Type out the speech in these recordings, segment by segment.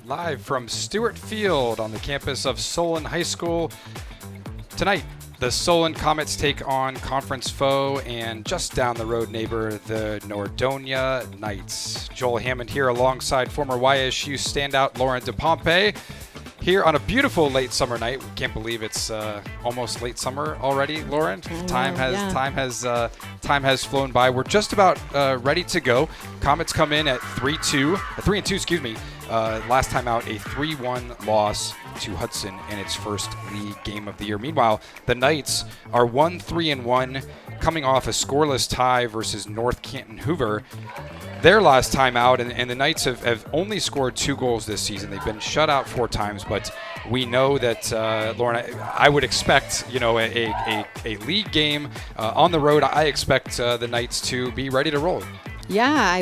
Live from Stewart Field on the campus of Solon High School. Tonight, the Solon Comets take on conference foe and just down the road neighbor, the Nordonia Knights. Joel Hammond here alongside former YSU standout Lauren DePompe here on a beautiful late summer night. We can't believe it's almost late summer already, Lauren. Time has flown by. We're just about ready to go. Comets come in at 3-2, excuse me. Last time out, a 3-1 loss to Hudson in its first league game of the year. Meanwhile, the Knights are 1-3-1, coming off a scoreless tie versus North Canton Hoover. Their last time out, and the Knights have only scored 2 goals this season. They've been shut out 4 times, but we know that, Lauren, I would expect, a league game on the road. I expect the Knights to be ready to roll. Yeah, I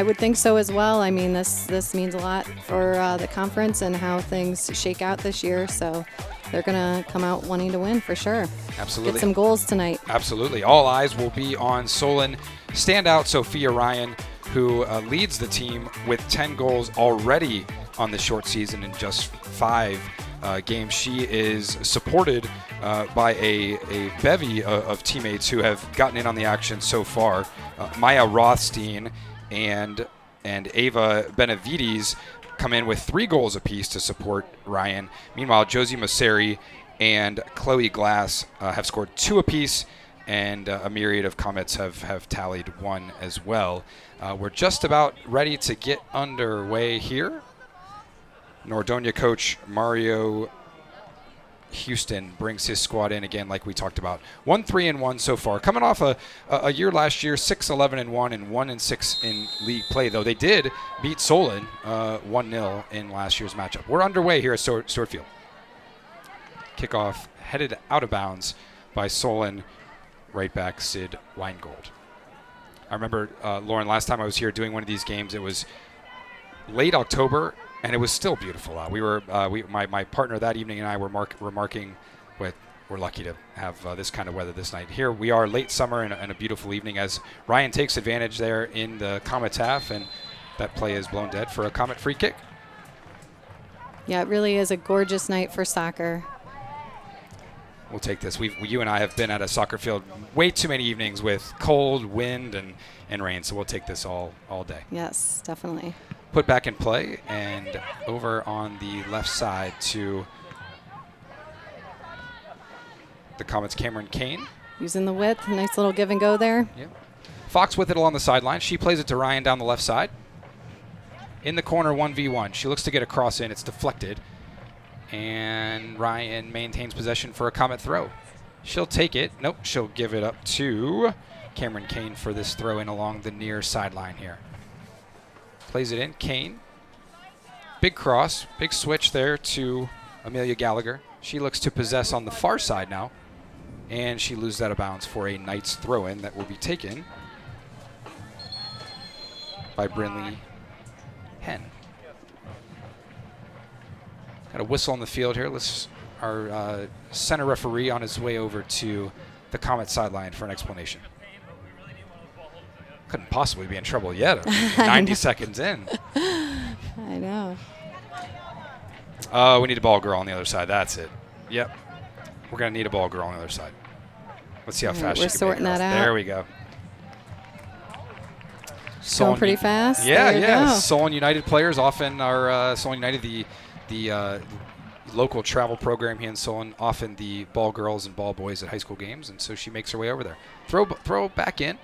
would think so as well. I mean, this means a lot for the conference and how things shake out this year. So they're going to come out wanting to win for sure. Absolutely. Get some goals tonight. Absolutely. All eyes will be on Solon standout Sophia Ryan, who leads the team with 10 goals already on the short season in just 5 games. She is supported by a bevy of teammates who have gotten in on the action so far. Maya Rothstein and Ava Benavides come in with 3 goals apiece to support Ryan. Meanwhile, Josie Masseri and Chloe Glass have scored 2 apiece, and a myriad of Comets have tallied 1 as well. We're just about ready to get underway here. Nordonia coach Mario Houston brings his squad in again, like we talked about. 1-3-1 so far. Coming off a year last year, 6-11-1 and 1-6 in league play, though they did beat Solon 1-0 in last year's matchup. We're underway here at Stewart Field. Kickoff headed out of bounds by Solon right back Sid Weingold. I remember, Lauren, last time I was here doing one of these games, it was late October, and it was still beautiful out. We were, my partner that evening and I were remarking, we're lucky to have this kind of weather this night. Here we are, late summer and a beautiful evening, as Ryan takes advantage there in the Comets half, and that play is blown dead for a Comet free kick. Yeah, it really is a gorgeous night for soccer. We'll take this. You and I have been at a soccer field way too many evenings with cold, wind, and rain, so we'll take this all day. Yes, definitely. Put back in play, and over on the left side to the Comets' Cameron Kane. Using the width, nice little give and go there. Yep. Fox with it along the sideline. She plays it to Ryan down the left side. In the corner, 1v1. She looks to get a cross in. It's deflected. And Ryan maintains possession for a Comet throw. She'll take it. Nope, she'll give it up to Cameron Kane for this throw in along the near sideline here. Plays it in. Kane. Big cross. Big switch there to Amelia Gallagher. She looks to possess on the far side now. And she loses out of bounds for a Knights throw-in that will be taken by Brinley Henn. Got a whistle on the field here. Our center referee on his way over to the Comet sideline for an explanation. Couldn't possibly be in trouble yet. 90 seconds in. I know. We need a ball girl on the other side. That's it. Yep. We're going to need a ball girl on the other side. Let's see how fast she can sorting that out. There we go. Going pretty fast. Yeah. Solon United players often are Solon United, the local travel program here in Solon, often the ball girls and ball boys at high school games, and so she makes her way over there. Throw back in.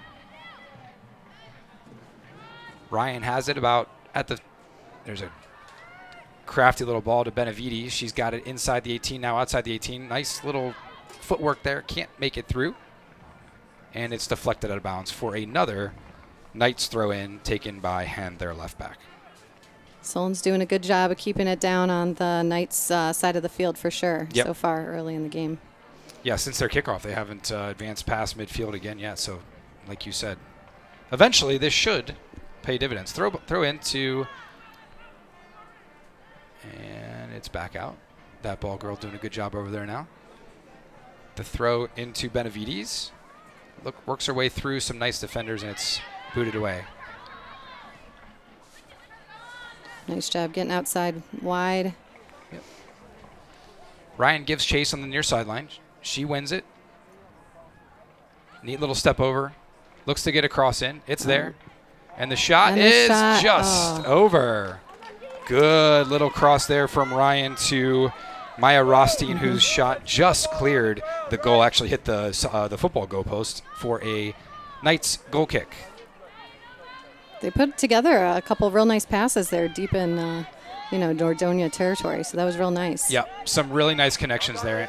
Ryan has it there's a crafty little ball to Benavides. She's got it inside the 18, now outside the 18. Nice little footwork there. Can't make it through. And it's deflected out of bounds for another Knights throw in taken by Hen, their left back. Solon's doing a good job of keeping it down on the Knights side of the field for sure so far early in the game. Yeah, since their kickoff, they haven't advanced past midfield again yet. So, like you said, eventually this should pay dividends. Throw into And it's back out. That ball girl doing a good job over there now. The throw into Benavides. Works her way through some nice defenders, and it's booted away. Nice job getting outside wide. Yep. Ryan gives chase on the near sideline. She wins it. Neat little step over. Looks to get a cross in. It's there. And the shot is just over. Good little cross there from Ryan to Maya Rothstein, whose shot just cleared the goal. Actually hit the football goalpost for a Knights goal kick. They put together a couple of real nice passes there deep in, Nordonia territory. So that was real nice. Yeah, some really nice connections there.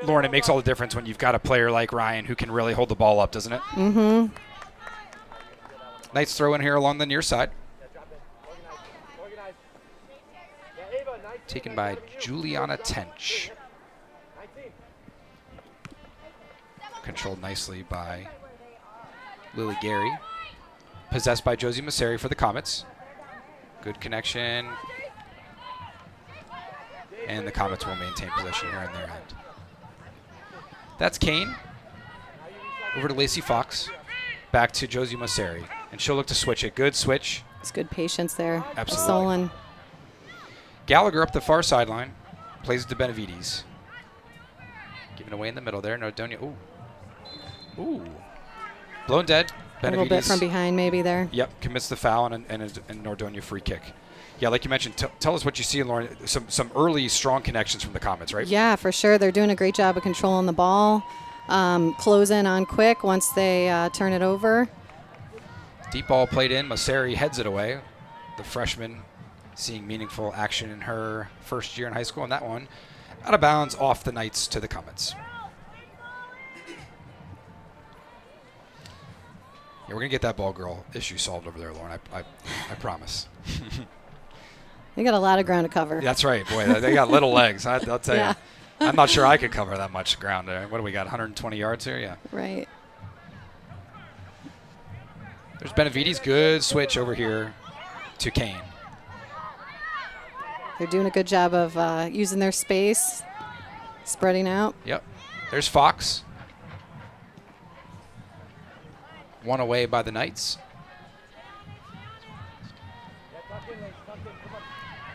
Lauren, it makes all the difference when you've got a player like Ryan who can really hold the ball up, doesn't it? Mm-hmm. Nice throw in here along the near side. Taken by Juliana Tench. Controlled nicely by Lily Gary. Possessed by Josie Masseri for the Comets. Good connection. And the Comets will maintain possession here on their end. That's Kane. Over to Lacey Fox. Back to Josie Masseri. And she'll look to switch it. Good switch. It's good patience there. Absolutely. Solon. Gallagher up the far sideline. Plays it to Benavides. Giving away in the middle there. Nordonia. Ooh. Blown dead. A little bit from behind maybe there. Yep, commits the foul and Nordonia free kick. Yeah, like you mentioned, tell us what you see, Lauren. Some early strong connections from the Comets, right? Yeah, for sure. They're doing a great job of controlling the ball. Close in on quick once they turn it over. Deep ball played in. Masseri heads it away. The freshman seeing meaningful action in her first year in high school. And that one out of bounds off the Knights to the Comets. Yeah, we're going to get that ball girl issue solved over there, Lauren. I promise. They got a lot of ground to cover. That's right. Boy, they got little legs. I'll tell you. I'm not sure I could cover that much ground there. What do we got, 120 yards here? Yeah. Right. There's Benavides. Good switch over here to Kane. They're doing a good job of using their space, spreading out. Yep. There's Fox. One away by the Knights.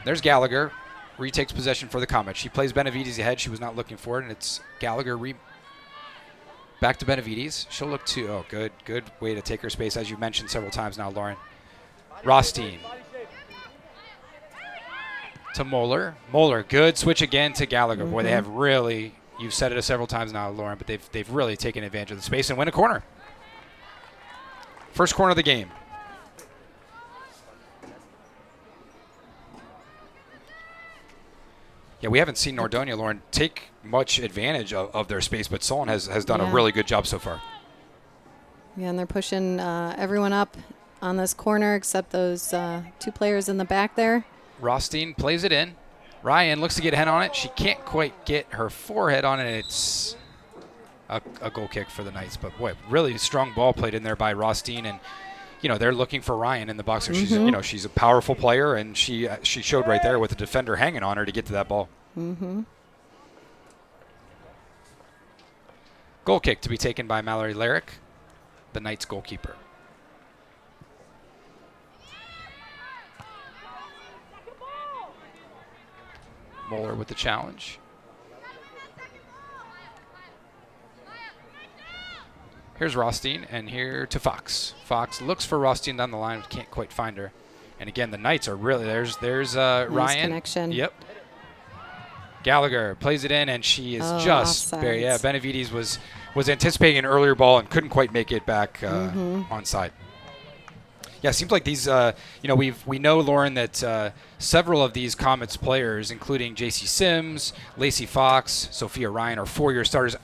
There's Gallagher. Retakes possession for the Comets. She plays Benavides ahead. She was not looking for it, and it's Gallagher back to Benavides. She'll look to, good way to take her space, as you mentioned several times now, Lauren. Rothstein. To Moeller. Moeller, good switch again to Gallagher. Boy, they have really, you've said it several times now, Lauren, but they've really taken advantage of the space and win a corner. First corner of the game. Yeah, we haven't seen Nordonia, Lauren, take much advantage of their space, but Solon has done a really good job so far. Yeah, and they're pushing everyone up on this corner except those two players in the back there. Rothstein plays it in. Ryan looks to get a head on it. She can't quite get her forehead on it. It's a goal kick for the Knights. But, boy, really strong ball played in there by Rothstein. And, they're looking for Ryan in the box. She's a powerful player, and she showed right there with the defender hanging on her to get to that ball. Goal kick to be taken by Mallory Larrick, the Knights goalkeeper. Moeller with the challenge. Here's Rothstein, and here to Fox. Fox looks for Rothstein down the line, but can't quite find her. And again, the Knights are really, there's nice Ryan. Connection. Yep. Gallagher plays it in, and she is just very, Benavides was anticipating an earlier ball and couldn't quite make it back onside. Yeah, it seems like these, we know, Lauren, that several of these Comets players, including J.C. Sims, Lacey Fox, Sophia Ryan, are four-year starters.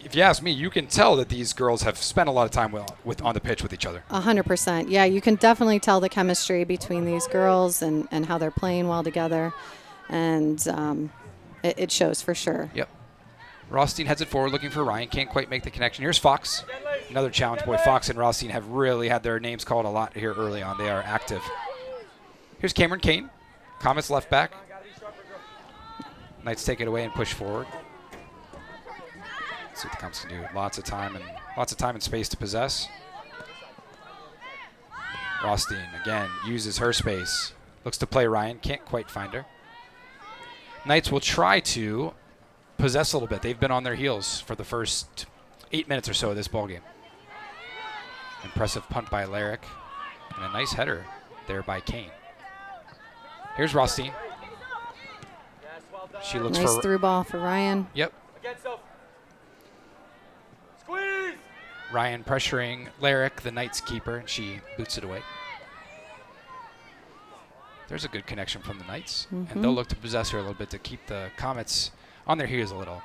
If you ask me, you can tell that these girls have spent a lot of time on the pitch with each other. 100%. Yeah, you can definitely tell the chemistry between these girls and how they're playing well together. And it shows for sure. Yep. Rothstein heads it forward looking for Ryan. Can't quite make the connection. Here's Fox. Another challenge. Boy, Fox and Rothstein have really had their names called a lot here early on. They are active. Here's Cameron Kane, Comets left back. Knights take it away and push forward. Let's see what the Comets can do. Lots of time and space to possess. Rothstein again uses her space. Looks to play Ryan. Can't quite find her. Knights will try to possess a little bit. They've been on their heels for the first 8 minutes or so of this ballgame. Impressive punt by Larrick. And a nice header there by Kane. Here's Rothstein. She looks nice for through ball for Ryan. Yep. Squeeze! Ryan pressuring Larrick, the Knights keeper, and she boots it away. There's a good connection from the Knights, and they'll look to possess her a little bit to keep the Comets on their heels a little.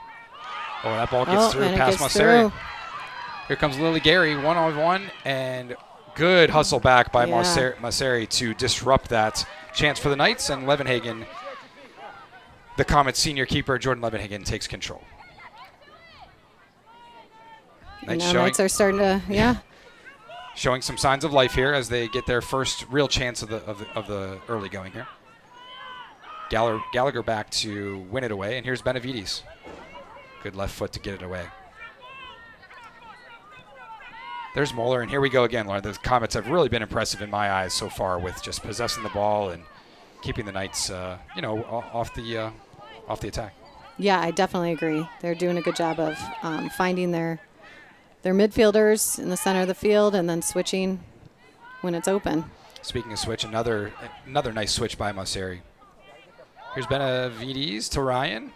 Oh, that ball gets through past Mosseri. Here comes Lily Gary, one-on-one, and good hustle back by Mosseri to disrupt that chance for the Knights, and Levenhagen, the Comets senior keeper, Jordan Levenhagen, takes control. Knights are starting to, showing some signs of life here as they get their first real chance of the early going here. Gallagher back to win it away, and here's Benavides. Good left foot to get it away. There's Moeller, and here we go again, Lauren. The Comets have really been impressive in my eyes so far with just possessing the ball and keeping the Knights, off the attack. Yeah, I definitely agree. They're doing a good job of finding their midfielders in the center of the field and then switching when it's open. Speaking of switch, another nice switch by Mosseri. Here's Benavides to Ryan.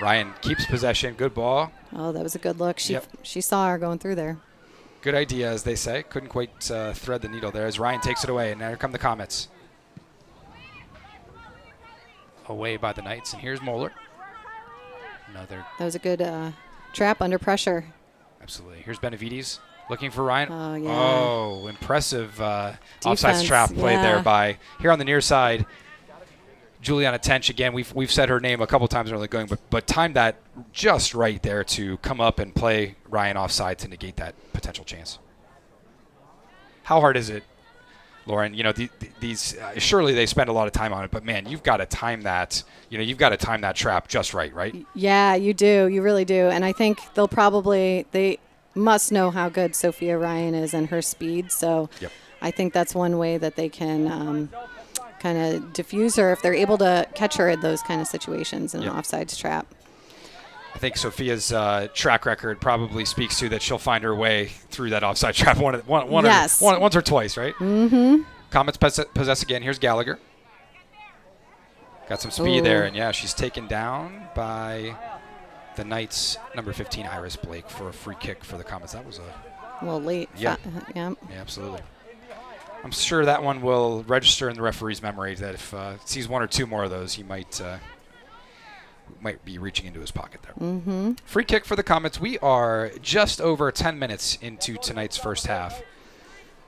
Ryan keeps possession. Good ball. Oh, that was a good look. She saw her going through there. Good idea, as they say. Couldn't quite thread the needle there as Ryan takes it away, and now here come the Comets. Away by the Knights, and here's Moeller. Another. That was a good trap under pressure. Absolutely. Here's Benavides looking for Ryan. Oh, yeah. Oh, impressive offside trap played there by, here on the near side, Juliana Tench. Again, we've said her name a couple times early going, but timed that just right there to come up and play Ryan offside to negate that potential chance. How hard is it, Lauren? These surely they spend a lot of time on it, but man, you've got to time that. You've got to time that trap just right? Yeah, you do. You really do. And I think they must know how good Sophia Ryan is and her speed. So I think that's one way that they can kind of diffuse her if they're able to catch her in those kind of situations in an offsides trap. I think Sophia's track record probably speaks to that she'll find her way through that offside trap once or twice, right? Mm-hmm. Comets possess again. Here's Gallagher. Got some speed there, and she's taken down by the Knights' number 15, Iris Blake, for a free kick for the Comets. That was a little late. Yeah, absolutely. I'm sure that one will register in the referee's memory that if sees one or two more of those, he might be reaching into his pocket there. Mm-hmm. Free kick for the Comets. We are just over 10 minutes into tonight's first half.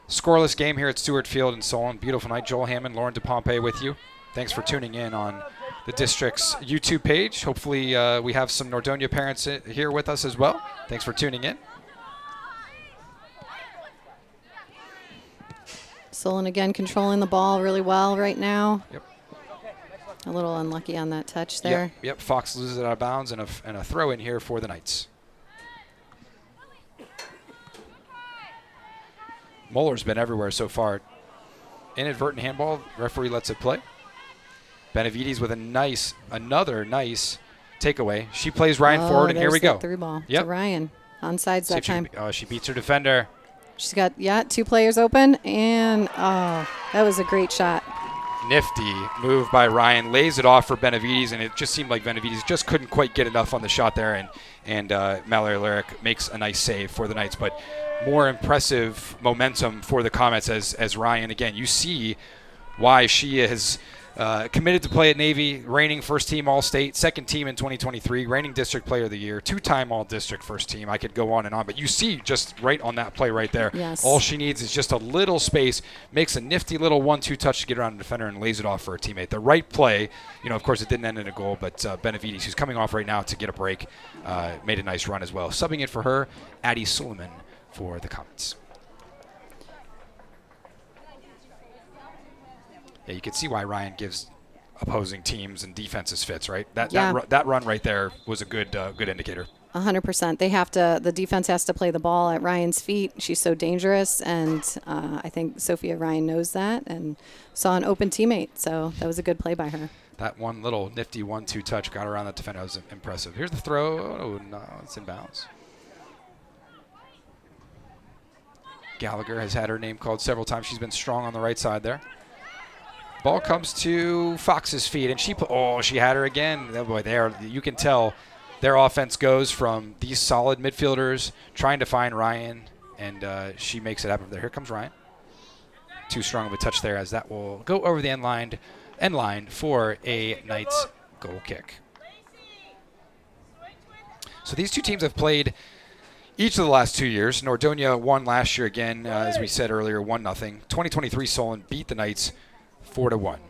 Scoreless game here at Stewart Field in Solon. Beautiful night. Joel Hammond, Lauren DePompe with you. Thanks for tuning in on the district's YouTube page. Hopefully we have some Nordonia parents here with us as well. Thanks for tuning in. Solon again controlling the ball really well right now. Yep. A little unlucky on that touch there. Yep. Fox loses it out of bounds and a throw in here for the Knights. Moeller's been everywhere so far. Inadvertent handball. Referee lets it play. Benavides with another nice takeaway. She plays Ryan forward, and here we go. Through ball to Ryan. Onsides that time. She beats her defender. She's got, two players open, and, that was a great shot. Nifty move by Ryan. Lays it off for Benavides, and it just seemed like Benavides just couldn't quite get enough on the shot there, and Mallory Larrick makes a nice save for the Knights. But more impressive momentum for the Comets as Ryan, again, you see why she has committed to play at Navy, reigning first team All-State, second team in 2023, reigning district player of the year, two-time All-District first team. I could go on and on, but you see just right on that play right there. Yes. All she needs is just a little space, makes a nifty little 1-2 touch to get around the defender and lays it off for a teammate. The right play, of course it didn't end in a goal, but Benavides, who's coming off right now to get a break, made a nice run as well. Subbing in for her, Addie Suleiman for the Comets. Yeah, you can see why Ryan gives opposing teams and defenses fits, right? That Yeah. that run right there was a good indicator. 100%. The defense has to play the ball at Ryan's feet. She's so dangerous, and I think Sophia Ryan knows that and saw an open teammate. So that was a good play by her. That one little nifty 1-2 touch got around that defender. That was impressive. Here's the throw. Oh, no, it's in bounds. Gallagher has had her name called several times. She's been strong on the right side there. Ball comes to Fox's feet, and she had her again. Oh boy, you can tell their offense goes from these solid midfielders trying to find Ryan, and she makes it happen there. Here comes Ryan. Too strong of a touch there, as that will go over the end line for a Knights goal kick. So these two teams have played each of the last 2 years. Nordonia won last year again, as we said earlier, 1-0. 2023 Solon beat the Knights 4-1. A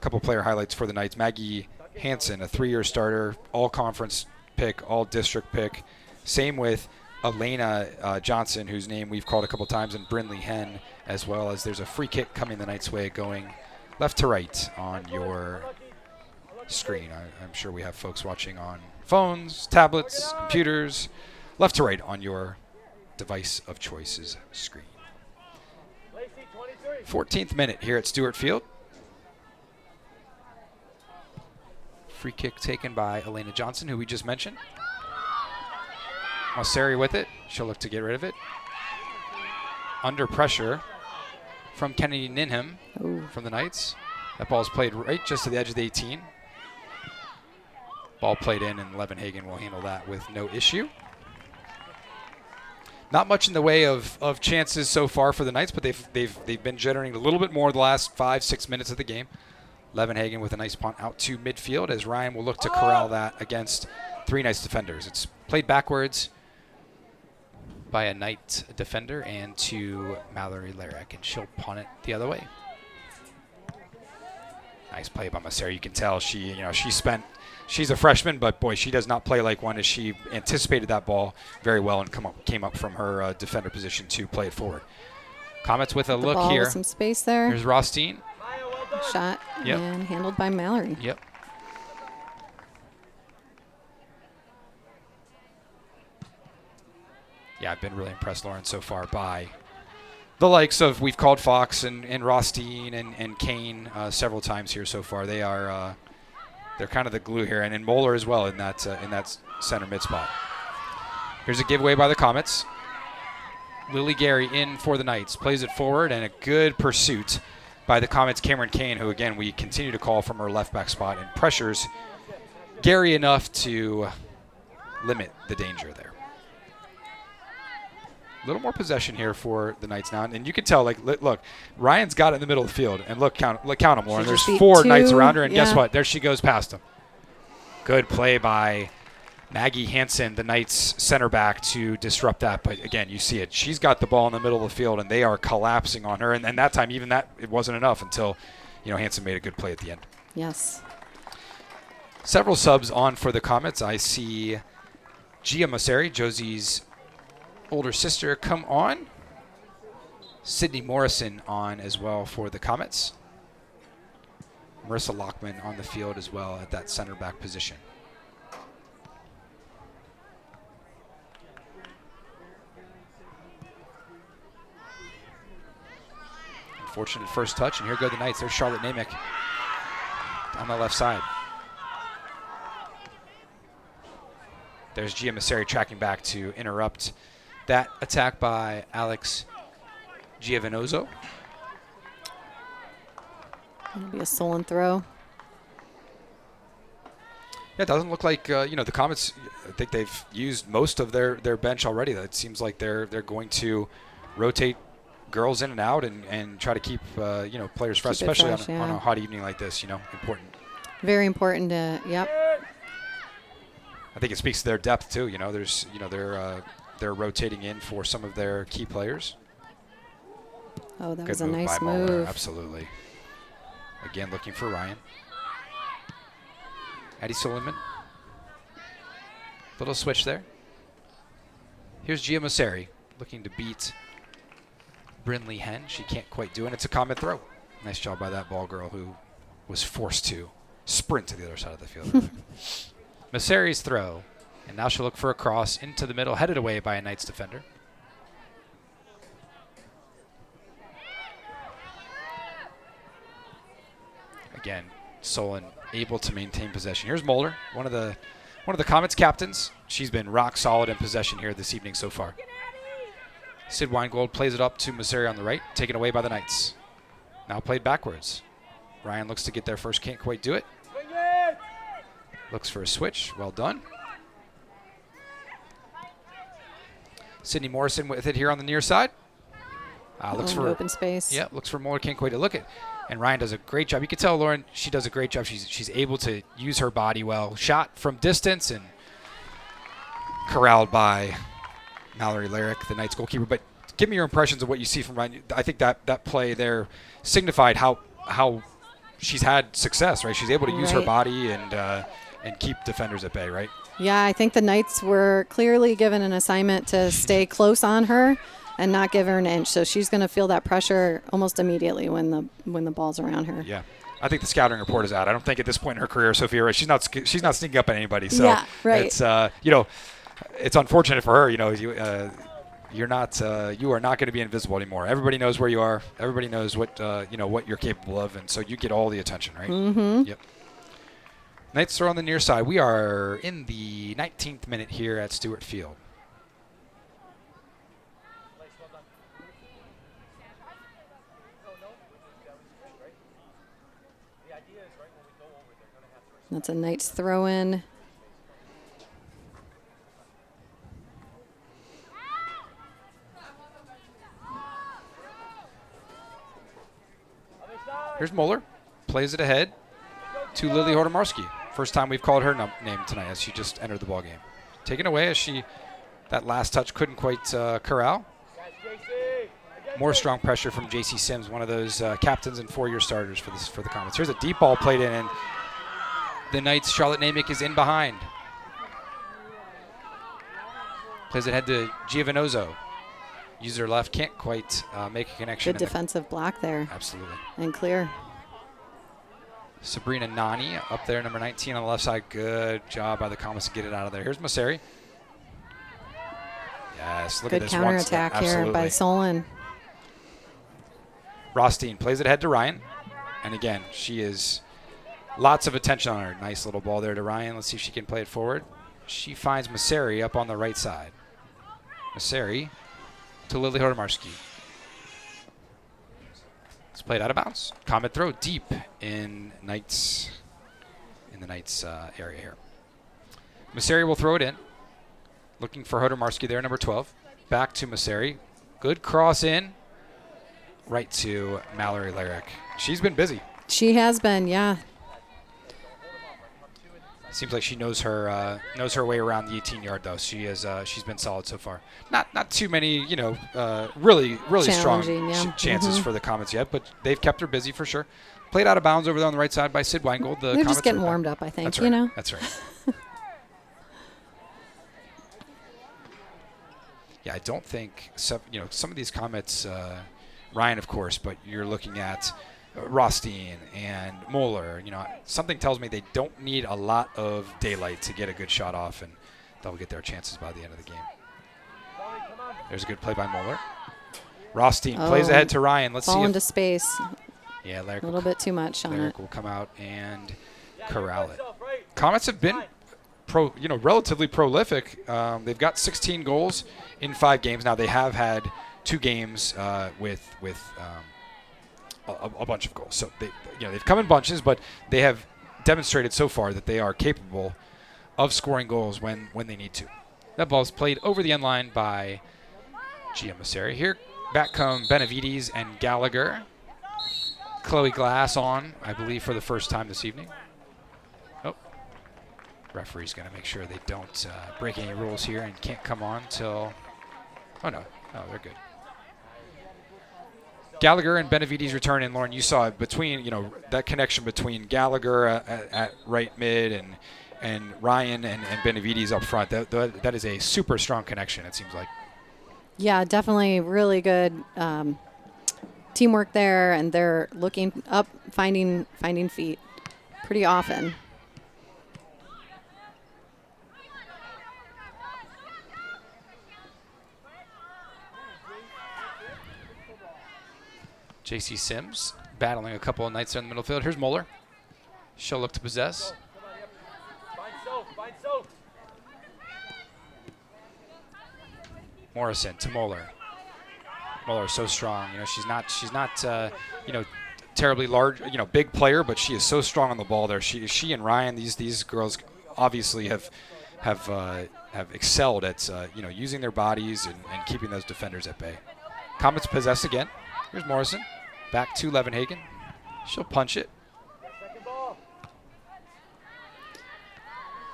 couple player highlights for the Knights. Maggie Hansen, a 3-year starter, all-conference pick, all-district pick. Same with Elena Johnson, whose name we've called a couple times, and Brynley Henn, as well as there's a free kick coming the Knights' way going left to right on your screen. I'm sure we have folks watching on phones, tablets, computers, left to right on your device of choice's screen. 14th minute here at Stewart Field. Free kick taken by Elena Johnson, who we just mentioned. Mosseri with it. She'll look to get rid of it. Under pressure from Kennedy Ninham from the Knights. That ball's played right just to the edge of the 18. Ball played in, and Levenhagen will handle that with no issue. Not much in the way of chances so far for the Knights, but they've been generating a little bit more the last 5-6 minutes of the game. Levenhagen with a nice punt out to midfield, as Ryan will look to corral that against 3 Knights defenders. It's played backwards by a Knight defender and to Mallory Larrick, and she'll punt it the other way. Nice play by Mosseri. You can tell she's a freshman, but boy, she does not play like one, as she anticipated that ball very well and came up from her defender position to play it forward. Comets with a look ball here. With some space there. Here's Rothstein. Shot and handled by Mallory. Yep. Yeah, I've been really impressed, Lauren, so far by the likes of, we've called Fox and Rothstein and Kane several times here so far. They are they're kind of the glue here, and Moeller as well in that center mid spot. Here's a giveaway by the Comets. Lily Gary in for the Knights, plays it forward, and a good pursuit by the Comets' Cameron Kane, who again we continue to call from her left back spot, and pressures Gary enough to limit the danger there. A little more possession here for the Knights now, and you can tell, look, Ryan's got it in the middle of the field, and count them, Lauren. There's 4 Knights around her, and guess what? There she goes past them. Good play by Maggie Hansen, the Knights center back, to disrupt that. But again, you see it. She's got the ball in the middle of the field, and they are collapsing on her. And that time, even that, it wasn't enough until, Hansen made a good play at the end. Yes. Several subs on for the Comets. I see Gia Mosseri, Josie's older sister, come on. Sydney Morrison on as well for the Comets. Marissa Lockman on the field as well at that center back position. Unfortunate first touch, and here go the Knights. There's Charlotte Namick on the left side. There's Gia Mosseri tracking back to interrupt that attack by Alex Giovanoso. It'll be a Solon throw. Yeah, it doesn't look like the Comets. I think they've used most of their bench already. It seems like they're going to rotate girls in and out and try to keep players fresh, especially on a hot evening like this. Important. Very important. Yep. I think it speaks to their depth too. They're rotating in for some of their key players. Oh, that Good was a move nice by Moeller. move. Absolutely. Again, looking for Ryan. Addie Suleiman. Little switch there. Here's Gia Mosseri looking to beat Brynley Henn. She can't quite do it. It's a Comet throw. Nice job by that ball girl who was forced to sprint to the other side of the field. Maseri's throw. And now she'll look for a cross into the middle, headed away by a Knights defender. Again, Solon able to maintain possession. Here's Moeller, one of the Comets captains. She's been rock solid in possession here this evening so far. Sid Weingold plays it up to Maseri on the right, taken away by the Knights. Now played backwards. Ryan looks to get there first, can't quite do it. Looks for a switch, well done. Sydney Morrison with it here on the near side. Looks for open space. Yeah, looks for Moeller, can't quite look it. And Ryan does a great job. You can tell Lauren, she does a great job. She's able to use her body well. Shot from distance and corralled by Mallory Lyric, the Knights goalkeeper. But give me your impressions of what you see from Ryan. I think that play there signified how she's had success, right? She's able to use her body and keep defenders at bay, right? Yeah, I think the Knights were clearly given an assignment to stay close on her and not give her an inch. So she's going to feel that pressure almost immediately when the ball's around her. Yeah. I think the scouting report is out. I don't think at this point in her career, Sophia, she's not sneaking up on anybody. So yeah, right. It's it's unfortunate for her. You are not going to be invisible anymore. Everybody knows where you are. Everybody knows what you're capable of, and so you get all the attention, right? Mm-hmm. Yep. Knights are on the near side. We are in the 19th minute here at Stewart Field. That's a Knights throw in. Here's Moeller. Plays it ahead to Lily Hortomarski. First time we've called her name tonight as she just entered the ballgame. Taken away as that last touch couldn't quite corral. More strong pressure from J.C. Sims, one of those captains and 4-year starters for the Comets. Here's a deep ball played in, and the Knights' Charlotte Namick is in behind. Plays it ahead to Giovanoso. Uses her left, can't quite make a connection. Good defensive block there. Absolutely. And clear. Sabrina Nani up there, number 19 on the left side. Good job by the Comets to get it out of there. Here's Maseri. Yes, look Good at this. Good counterattack here by Solon. Rothstein plays it ahead to Ryan. And again, she is lots of attention on her. Nice little ball there to Ryan. Let's see if she can play it forward. She finds Maseri up on the right side. Maseri to Lily Hortomarski. It's played out of bounds. Comet throw deep in the Knights area here. Maseri will throw it in. Looking for Hortomarski there, number 12. Back to Maseri. Good cross in. Right to Mallory Lyric. She's been busy. She has been, yeah. Seems like she knows her way around the 18-yard though. She's been solid so far. Not too many, really strong chances for the Comets yet, but they've kept her busy for sure. Played out of bounds over there on the right side by Sid Weingold. They're just getting warmed up, I think. That's right. That's right. Yeah, I don't think some of these Comets, Ryan of course, but you're looking at Rothstein and Moeller, something tells me they don't need a lot of daylight to get a good shot off, and they'll get their chances by the end of the game. There's a good play by Moeller. Rothstein plays ahead to Ryan. Let's see. Fall into space. Yeah, a little bit too much on it. Lyric will come out and corral it. Comets have been relatively prolific. They've got 16 goals in 5 games. Now they have had 2 games with a bunch of goals. So they've come in bunches, but they have demonstrated so far that they are capable of scoring goals when they need to. That ball's played over the end line by Gia Maseri. Here back come Benavides and Gallagher. Chloe Glass on, I believe, for the first time this evening. Oh, referee's going to make sure they don't break any rules here and can't come on till. Oh no, they're good. Gallagher and Benavides return in. Lauren, you saw it between, that connection between Gallagher at right mid and Ryan and Benavides up front. That is a super strong connection, it seems like. Yeah, definitely really good teamwork there, and they're looking up, finding feet pretty often. J.C. Sims battling a couple of Knights there in the middle field. Here's Moeller. She'll look to possess. Morrison to Moeller. Moeller so strong. She's not terribly large, big player, but she is so strong on the ball there. She and Ryan, these girls obviously have excelled at using their bodies and keeping those defenders at bay. Comets possess again. Here's Morrison. Back to Levenhagen. She'll punch it.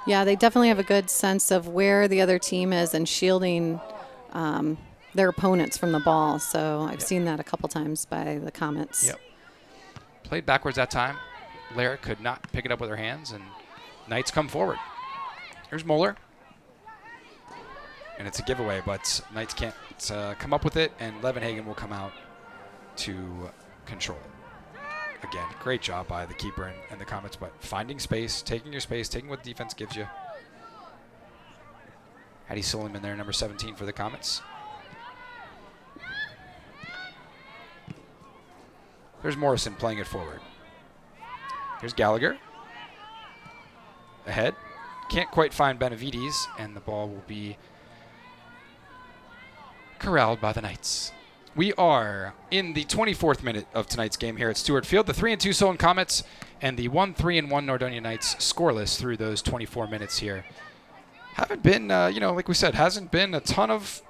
Yeah, they definitely have a good sense of where the other team is and shielding their opponents from the ball. So I've seen that a couple times by the Comets. Yep. Played backwards that time. Lyric could not pick it up with her hands, and Knights come forward. Here's Moeller. And it's a giveaway, but Knights can't come up with it, and Levenhagen will come out to control it. Again, great job by the keeper and the Comets, but finding space, taking your space, taking what the defense gives you. Hattie Suleiman there, number 17 for the Comets. There's Morrison playing it forward. Here's Gallagher. Ahead. Can't quite find Benavides, and the ball will be corralled by the Knights. We are in the 24th minute of tonight's game here at Stewart Field. The 3-2 Solon Comets and the 1-3-1 Nordonia Knights scoreless through those 24 minutes here. Haven't been, like we said, hasn't been a ton of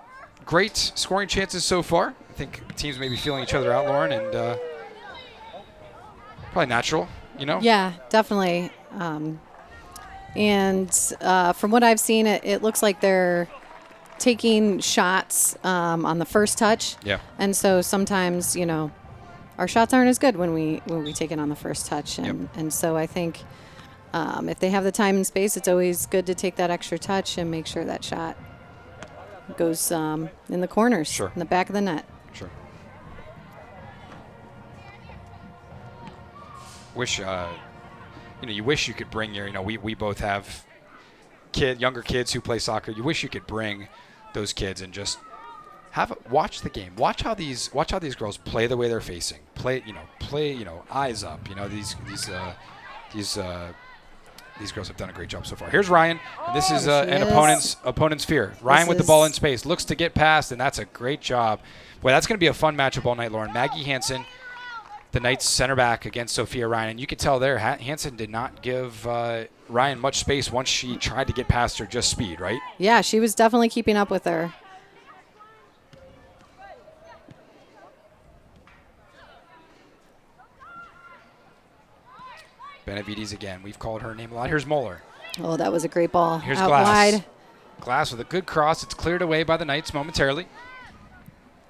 great scoring chances so far. I think teams may be feeling each other out, Lauren, and probably natural, Yeah, definitely. And from what I've seen, it looks like they're taking shots on the first touch. Yeah. And so sometimes, our shots aren't as good when we take it on the first touch. And so I think if they have the time and space, it's always good to take that extra touch and make sure that shot goes in the corners, sure, in the back of the net. Sure. Wish, you wish you could bring your, we both have younger kids who play soccer. You wish you could bring those kids and just watch the game. Watch how these girls play the way they're facing. Play, eyes up. These girls have done a great job so far. Here's Ryan, and this is an opponent's fear. Ryan with the ball in space, looks to get past, and that's a great job. Boy, that's going to be a fun matchup all night, Lauren. Maggie Hansen, the Knights center back against Sophia Ryan, and you could tell there Hansen did not give Ryan much space once she tried to get past her, just speed, right? Yeah, she was definitely keeping up with her. Benavides again. We've called her name a lot. Here's Moeller. Oh, that was a great ball. Here's out Glass. Wide. Glass with a good cross. It's cleared away by the Knights momentarily.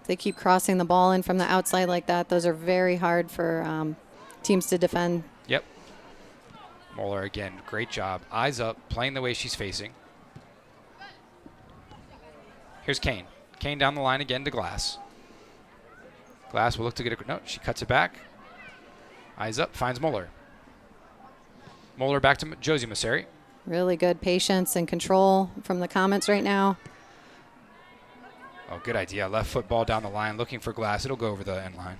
They keep crossing the ball in from the outside like that. Those are very hard for teams to defend. Yep. Moeller again. Great job. Eyes up, playing the way she's facing. Here's Kane. Kane down the line again to Glass. Glass will look to get it. No, she cuts it back. Eyes up, finds Moeller. Moeller back to Josie Masseri. Really good patience and control from the Comets right now. Oh, good idea. Left foot ball down the line, looking for Glass. It'll go over the end line.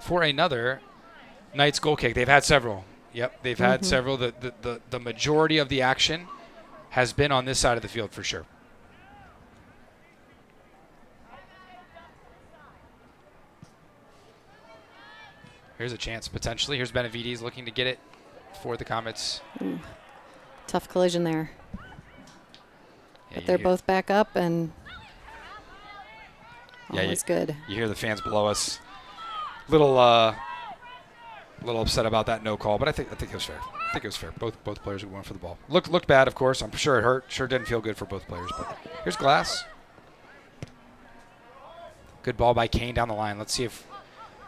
For another Knights goal kick. They've had several. Yep, they've had several. The majority of the action has been on this side of the field for sure. Here's a chance, potentially. Here's Benavides looking to get it for the Comets. Tough collision there. Yeah, but they're both back up, and always good. You hear the fans below us. Little upset about that no call, but I think it was fair. I think it was fair. Both players were going for the ball. Looked bad, of course. I'm sure it hurt. Sure didn't feel good for both players. But here's Glass. Good ball by Kane down the line. Let's see if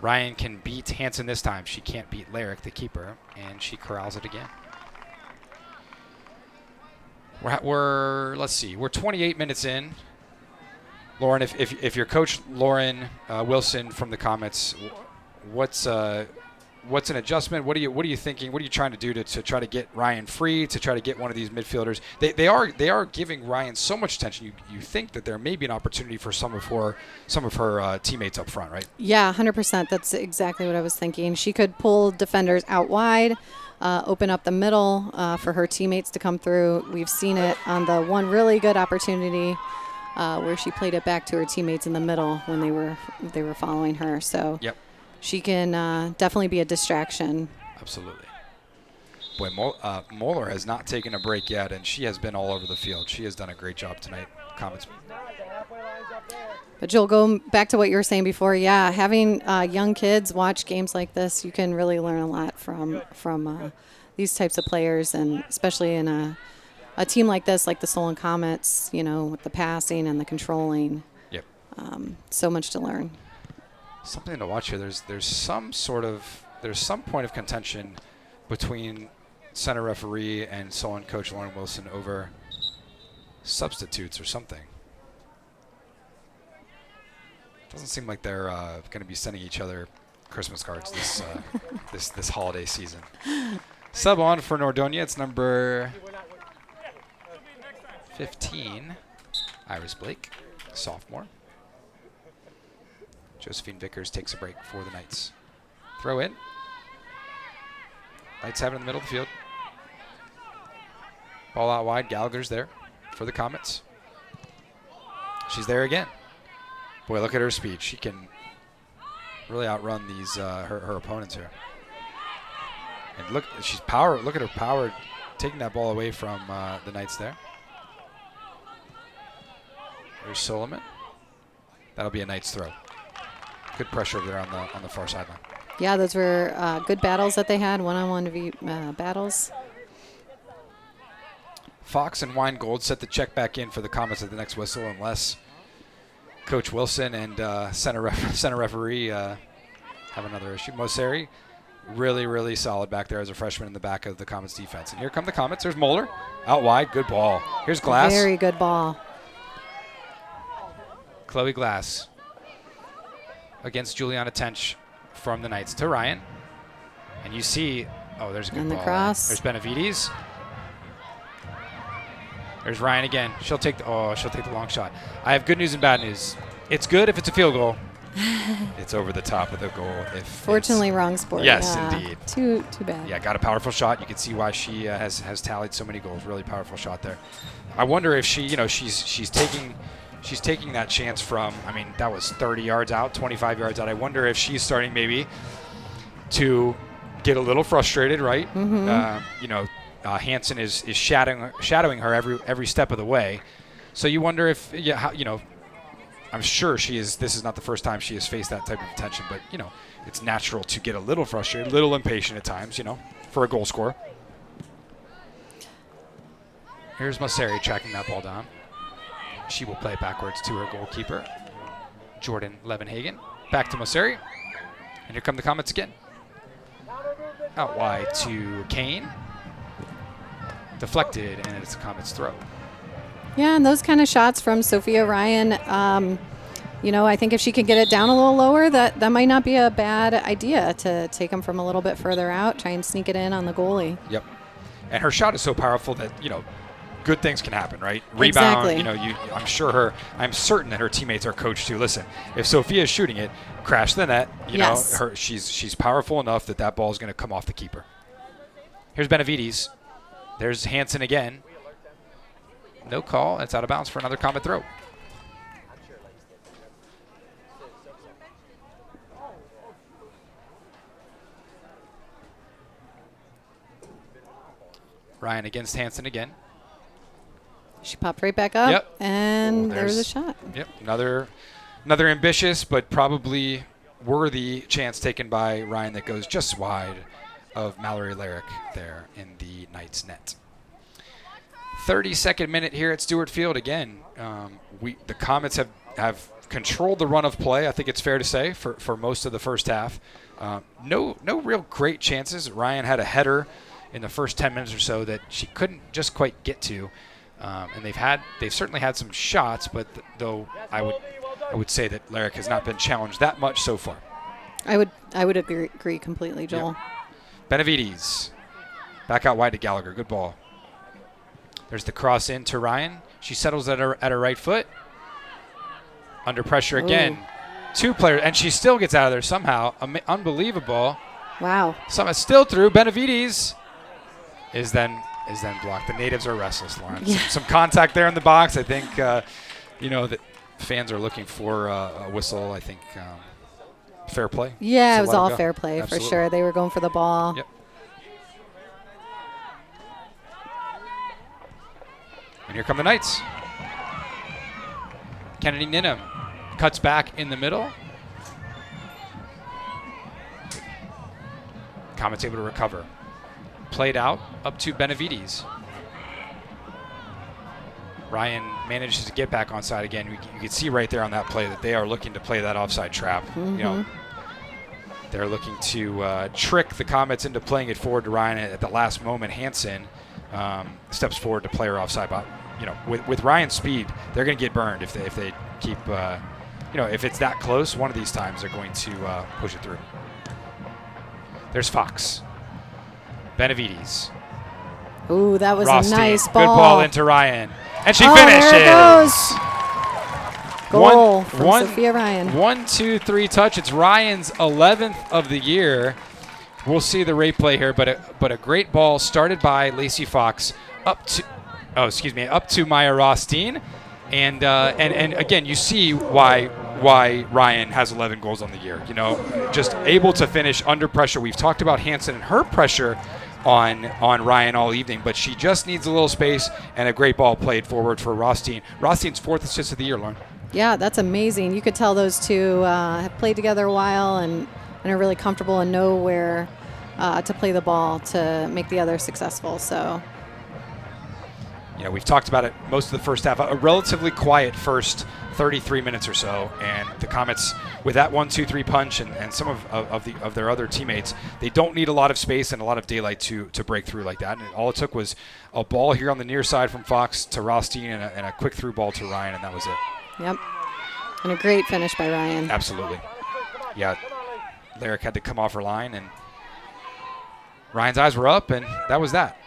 Ryan can beat Hansen this time. She can't beat Lyric, the keeper, and she corrals it again. Let's see. We're 28 minutes in Lauren, if your coach Lauren Wilson from the Comets, what's an adjustment? What are you thinking? What are you trying to do to try to get Ryan free, to try to get one of these midfielders? They are giving Ryan so much attention. You think that there may be an opportunity for some of her teammates up front, right? Yeah, 100%. That's exactly what I was thinking. She could pull defenders out wide, open up the middle for her teammates to come through. We've seen it on the one really good opportunity where she played it back to her teammates in the middle when they were following her. So yep. She can definitely be a distraction. Absolutely. Boy, Moeller has not taken a break yet, and she has been all over the field. She has done a great job tonight. Comments. But Joel, go back to what you were saying before. Yeah, having young kids watch games like this, you can really learn a lot from these types of players, and especially in a team like this, like the Solon Comets, with the passing and the controlling. Yep. So much to learn. Something to watch here. There's some point of contention between center referee and Solon coach Lauren Wilson over substitutes or something. Doesn't seem like they're going to be sending each other Christmas cards this holiday season. Sub on for Nordonia. It's number 15, Iris Blake, sophomore. Josephine Vickers takes a break for the Knights. Throw in. Knights have it in the middle of the field. Ball out wide. Gallagher's there for the Comets. She's there again. Boy, look at her speed. She can really outrun these her opponents here. And look at her power, taking that ball away from the Knights there. There's Solomon. That'll be a Knights throw. Good pressure over there on the far sideline. Yeah, those were good battles that they had, one-on-one battles. Fox and Weingold set the check back in for the Comets at the next whistle, unless Coach Wilson and center referee have another issue. Moseri, really, really solid back there as a freshman in the back of the Comets defense. And here come the Comets. There's Moeller out wide. Good ball. Here's Glass. Very good ball. Chloe Glass against Juliana Tench from the Knights to Ryan. And you see, there's a good ball. And the cross. There's Benavides. There's Ryan again. She'll take the long shot. I have good news and bad news. It's good if it's a field goal. It's over the top of the goal. Fortunately, wrong sport. Yes, yeah. indeed. Too bad. Yeah, got a powerful shot. You can see why she has tallied so many goals. Really powerful shot there. I wonder if she's taking that chance from, that was 30 yards out, 25 yards out. I wonder if she's starting maybe to get a little frustrated, right? Mm-hmm. Hansen is shadowing her every step of the way. So you wonder if, I'm sure this is not the first time she has faced that type of attention, but, it's natural to get a little frustrated, a little impatient at times, for a goal scorer. Here's Moseri tracking that ball down. She will play backwards to her goalkeeper, Jordan Levenhagen. Back to Moseri. And here come the Comets again. Out wide to Kane. Deflected, and it's a Comets throw. Yeah, and those kind of shots from Sophia Ryan, I think if she could get it down a little lower, that might not be a bad idea to take them from a little bit further out, try and sneak it in on the goalie. Yep. And her shot is so powerful that, good things can happen, right? Rebound, exactly. I'm certain that her teammates are coached to, listen, if Sophia is shooting it, crash the net, yes. She's powerful enough that ball is going to come off the keeper. Here's Benavides. There's Hansen again. No call. It's out of bounds for another Comet throw. Ryan against Hansen again. She popped right back up, yep. And there's a shot. Yep, another ambitious but probably worthy chance taken by Ryan that goes just wide of Mallory Larrick there in the Knights net. 32nd minute here at Stewart Field again. The Comets have controlled the run of play, I think it's fair to say, for most of the first half. No real great chances. Ryan had a header in the first 10 minutes or so that she couldn't just quite get to. And they've certainly had some shots, but though I would say that Lyric has not been challenged that much so far. I would agree completely, Joel. Yep. Benavides back out wide to Gallagher. Good ball. There's the cross in to Ryan. She settles at her right foot. Under pressure again. Ooh. 2 players, and she still gets out of there somehow. Unbelievable. Wow. Somehow still through. Benavides is then blocked. The natives are restless, Lawrence. Yeah. Some contact there in the box. I think that fans are looking for a whistle. I think fair play. Yeah, So it was let 'em all go. fair play Absolutely. for sure. They were going for the ball. Yep. And here come the Knights. Kennedy Ninham cuts back in the middle. Comet's able to recover. Played out up to Benavides. Ryan manages to get back onside again. You can see right there on that play that they are looking to play that offside trap. Mm-hmm. They're looking to trick the Comets into playing it forward to Ryan at the last moment. Hansen steps forward to play her offside. But with Ryan's speed, they're going to get burned if they keep. If it's that close, one of these times they're going to push it through. There's Fox. Benavides. Ooh, that was Rothstein. a nice ball. Good ball into Ryan. And she Oh, finishes. there it goes. Goal from Sophia Ryan. 1, 2, 3 touch. It's Ryan's 11th of the year. We'll see the replay here, but a great ball started by Lacey Fox up to Maya Rothstein, and again you see why Ryan has 11 goals on the year. Just able to finish under pressure. We've talked about Hansen and her pressure on Ryan all evening, but she just needs a little space, and a great ball played forward for Rothstein. Rothstein's 4th assist of the year, Lauren. Yeah, that's amazing. You could tell those two have played together a while and are really comfortable and know where to play the ball to make the other successful. So, we've talked about it most of the first half. A relatively quiet first 33 minutes or so, and the Comets, with that 1-2-3 punch and some of their other teammates, they don't need a lot of space and a lot of daylight to break through like that. And all it took was a ball here on the near side from Fox to Rothstein and a quick through ball to Ryan, and that was it. Yep. And a great finish by Ryan. Absolutely. Yeah, Lyric had to come off her line, and Ryan's eyes were up, and that was that.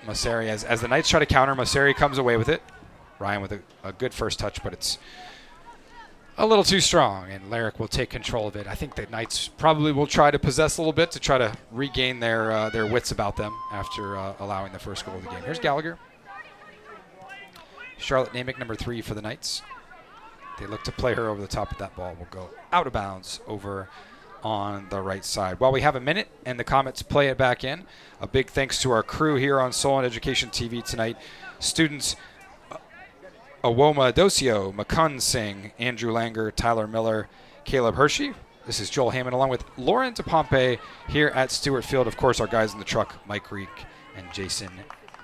Mosseri, as the Knights try to counter, Mosseri comes away with it. Ryan with a good first touch, but it's a little too strong, and Lyric will take control of it. I think the Knights probably will try to possess a little bit to try to regain their wits about them after allowing the first goal of the game. Here's Gallagher. Charlotte Namick, number 3 for the Knights. They look to play her over the top of that ball. Will go out of bounds over on the right side. While we have a minute and the Comets play it back in, a big thanks to our crew here on Solon Education TV tonight. Students Awoma Dosio, Makun Singh, Andrew Langer, Tyler Miller, Caleb Hershey. This is Joel Hammond along with Lauren DePompe here at Stewart Field. Of course, our guys in the truck, Mike Reek and Jason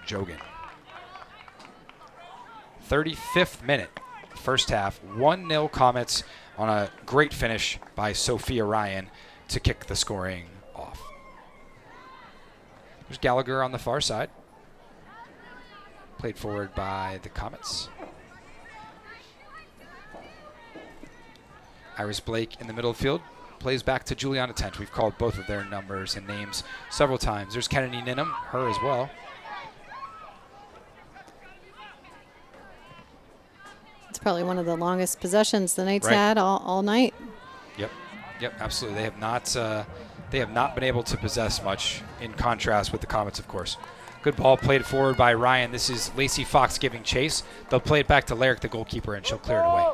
Jogan. 35th minute, first half, 1-0 Comets on a great finish by Sophia Ryan to kick the scoring off. There's Gallagher on the far side. Played forward by the Comets. Iris Blake in the middle of the field. Plays back to Juliana Tent. We've called both of their numbers and names several times. There's Kennedy Ninham, her as well. It's probably one of the longest possessions the Knights Right. had all night. Yep, absolutely. They have not been able to possess much, in contrast with the Comets, of course. Good ball played forward by Ryan. This is Lacey Fox giving chase. They'll play it back to Lyric, the goalkeeper, and she'll clear it away.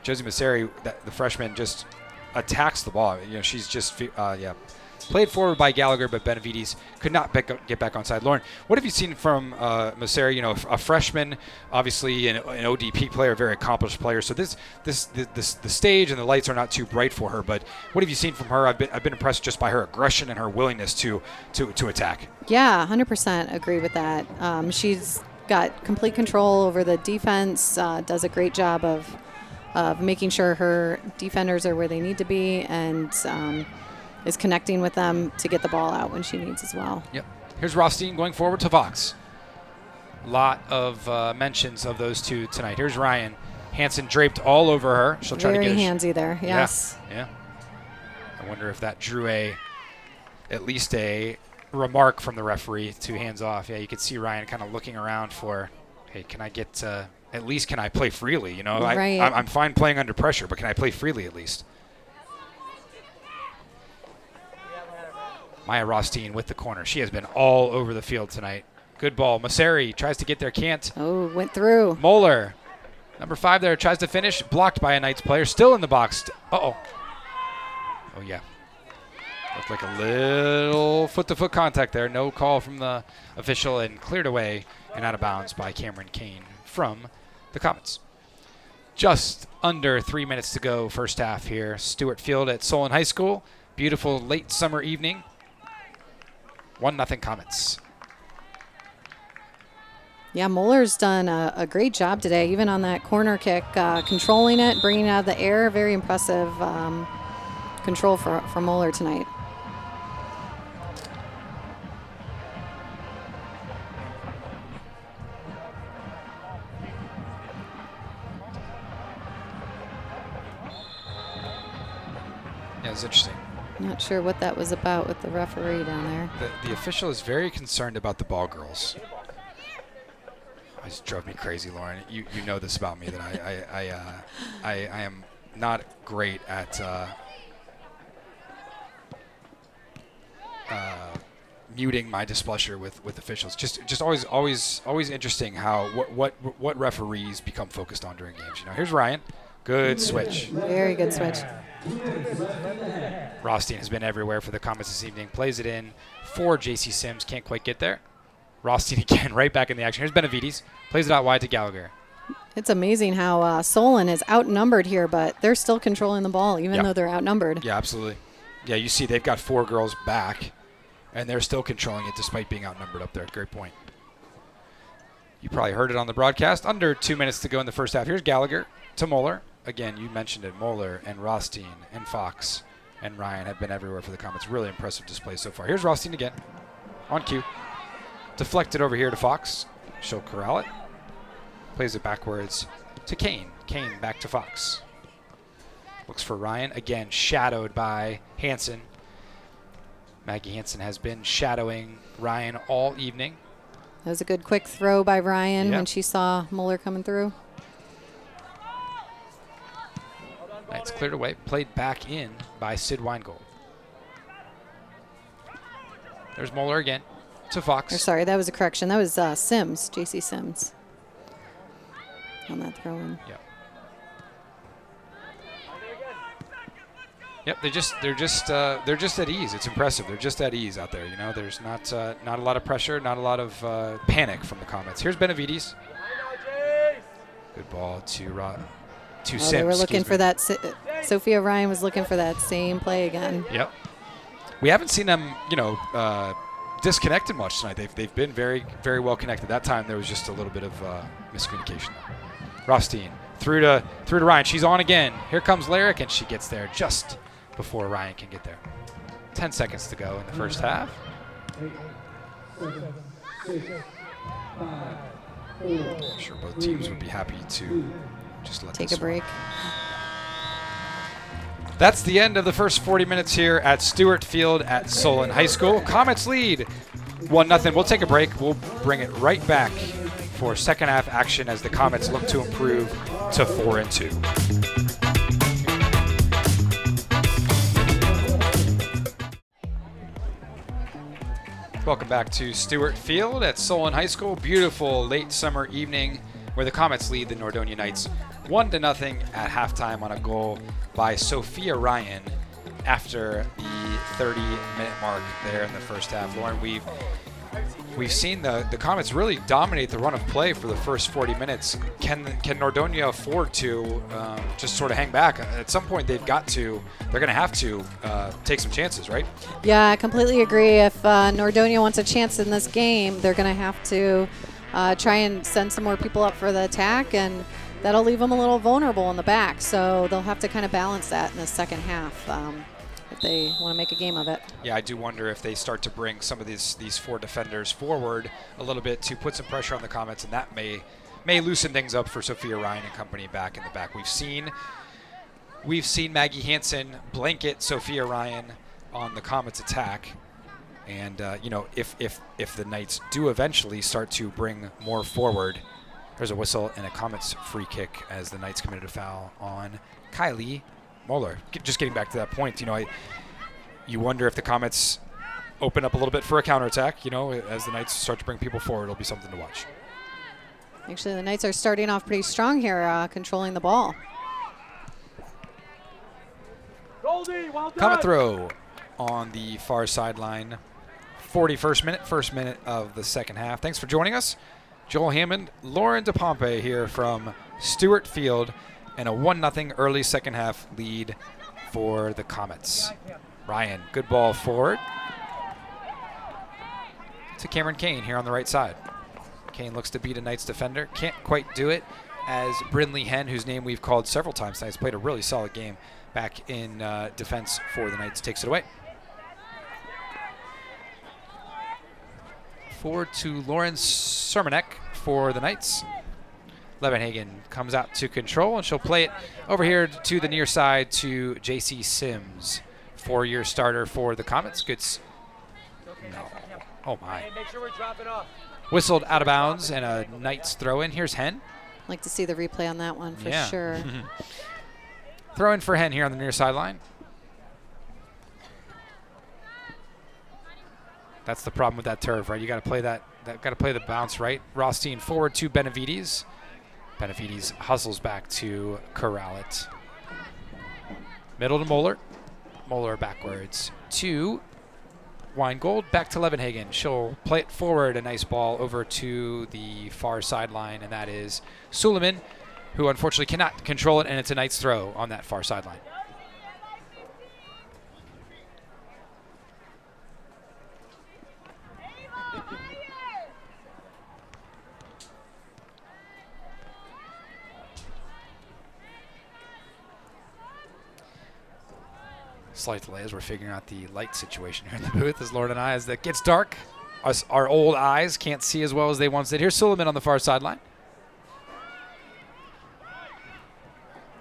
Josie Mosseri, the freshman, just attacks the ball. She's just played forward by Gallagher, but Benavides could not get back onside. Lauren, what have you seen from Mosseri? A freshman, obviously an ODP player, a very accomplished player. So the stage and the lights are not too bright for her. But what have you seen from her? I've been impressed just by her aggression and her willingness to attack. Yeah, 100% agree with that. She's got complete control over the defense. Does a great job of making sure her defenders are where they need to be, and is connecting with them to get the ball out when she needs as well. Yep. Here's Rothstein going forward to Fox. Lot of mentions of those two tonight. Here's Ryan. Hansen draped all over her. She'll try to get very handsy there. Yes. Yeah. I wonder if that drew at least a remark from the referee to hands off. Yeah, you could see Ryan kind of looking around for, hey, can I get at least can I play freely? You know, right. I'm fine playing under pressure, but can I play freely at least? Maya Rothstein with the corner. She has been all over the field tonight. Good ball. Masseri tries to get there, can't. Oh, went through. Moeller, number 5 there, tries to finish. Blocked by a Knights player. Still in the box. Uh-oh. Oh, yeah. Looked like a little foot-to-foot contact there. No call from the official and cleared away and out of bounds by Cameron Kane from the Comets. Just under 3 minutes to go first half here. Stewart Field at Solon High School. Beautiful late summer evening. 1-0 Comets. Yeah, Moeller's done a great job today, even on that corner kick, controlling it, bringing it out of the air. Very impressive control for Moeller tonight. Yeah, it's interesting. Not sure what that was about with the referee down there. The official is very concerned about the ball girls. It just drove me crazy, Lauren. You know this about me, that I am not great at muting my displeasure with officials. Just always interesting how what referees become focused on during games. You know, here's Ryan. Good switch. Very good switch. Rothstein has been everywhere for the Comets this evening. Plays it in for J.C. Sims. Can't quite get there. Rothstein again, right back in the action. Here's Benavides. Plays it out wide to Gallagher. It's amazing how Solon is outnumbered here, but they're still controlling the ball, even though they're outnumbered. Yeah, absolutely. Yeah, you see they've got 4 girls back, and they're still controlling it despite being outnumbered up there. Great point. You probably heard it on the broadcast. Under 2 minutes to go in the first half. Here's Gallagher to Moeller. Again, you mentioned it. Moeller and Rothstein and Fox and Ryan have been everywhere for the Comets. Really impressive display so far. Here's Rothstein again on cue. Deflected over here to Fox. She'll corral it. Plays it backwards to Kane. Kane back to Fox. Looks for Ryan. Again, shadowed by Hansen. Maggie Hansen has been shadowing Ryan all evening. That was a good quick throw by Ryan when she saw Moeller coming through. It's cleared away. Played back in by Sid Weingold. There's Moeller again to Fox. Sorry, that was a correction. That was Sims, J.C. Sims, on that throw-in. Yep, they're just at ease. It's impressive. They're just at ease out there. You know, there's not a lot of pressure, not a lot of panic from the Comets. Here's Benavides. Good ball to Sims. They were looking for that. Sophia Ryan was looking for that same play again. Yep. We haven't seen them, disconnected much tonight. They've been very, very well connected. That time there was just a little bit of miscommunication. Rothstein through to Ryan. She's on again. Here comes Lyric, and she gets there just before Ryan can get there. 10 seconds to go in the first half. I'm sure both teams would be happy to just let take a break. That's the end of the first 40 minutes here at Stewart Field at Solon High School. Comets lead 1-0. We'll take a break. We'll bring it right back for second half action as the Comets look to improve to 4-2. Welcome back to Stewart Field at Solon High School. Beautiful late summer evening where the Comets lead the Nordonia Knights 1-0 at halftime on a goal by Sophia Ryan after the 30-minute mark there in the first half. Lauren, we've seen the Comets really dominate the run of play for the first 40 minutes. Can Nordonia afford to just sort of hang back? At some point, they're going to have to take some chances, right? Yeah, I completely agree. If Nordonia wants a chance in this game, they're going to have to try and send some more people up for the attack, and that'll leave them a little vulnerable in the back. So they'll have to kind of balance that in the second half. if they want to make a game of it. Yeah, I do wonder if they start to bring some of these 4 defenders forward a little bit to put some pressure on the Comets, and that may loosen things up for Sophia Ryan and company back in the back. We've seen Maggie Hansen blanket Sophia Ryan on the Comets' attack, and if the Knights do eventually start to bring more forward, there's a whistle and a Comets free kick as the Knights committed a foul on Kylie Moeller. Just getting back to that point, you wonder if the Comets open up a little bit for a counterattack. As the Knights start to bring people forward, it'll be something to watch. Actually, the Knights are starting off pretty strong here, controlling the ball. Goldie, well done. Comet throw on the far sideline. 41st first minute of the second half. Thanks for joining us. Joel Hammond, Lauren DePompe here from Stewart Field, and a 1-0 early second half lead for the Comets. Ryan, good ball forward to Cameron Kane here on the right side. Kane looks to beat a Knights defender. Can't quite do it as Brynlee Henn, whose name we've called several times tonight, has played a really solid game back in defense for the Knights, takes it away. Forward to Lauren Sermonek for the Knights. Levenhagen comes out to control, and she'll play it over here to the near side to J.C. Sims, 4-year starter for the Comets. No. Oh, my. Make sure we're dropping off. Whistled out of bounds, and a Knights throw in. Here's Henn. I'd like to see the replay on that one for sure. Throw in for Henn here on the near sideline. That's the problem with that turf, right? You got to play got to play the bounce right. Rothstein forward to Benavides. Benavides hustles back to corral it. Middle to Moeller. Moeller backwards to Weingold. Back to Levenhagen. She'll play it forward. A nice ball over to the far sideline, and that is Suleiman, who unfortunately cannot control it, and it's a Knights throw on that far sideline. Slight delay as we're figuring out the light situation here in the booth as Lauren and I, as it gets dark, our old eyes can't see as well as they once did. Here's Suleiman on the far sideline.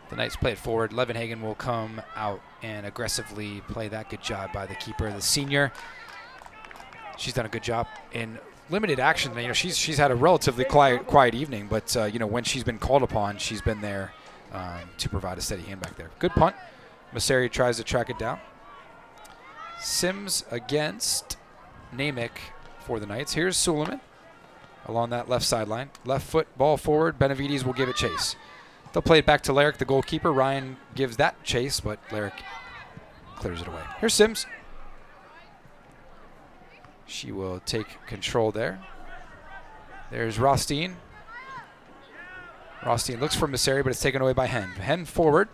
The Knights play it forward. Levenhagen will come out and aggressively play that. Good job by the keeper, the senior. She's done a good job in limited action. She's had a relatively quiet evening, but when she's been called upon, she's been there to provide a steady hand back there. Good punt. Masseri tries to track it down. Sims against Namick for the Knights. Here's Suleiman along that left sideline. Left foot, ball forward. Benavides will give it chase. They'll play it back to Larrick, the goalkeeper. Ryan gives that chase, but Larrick clears it away. Here's Sims. She will take control there. There's Rothstein. Rothstein looks for Masseri, but it's taken away by Henn. Henn forward,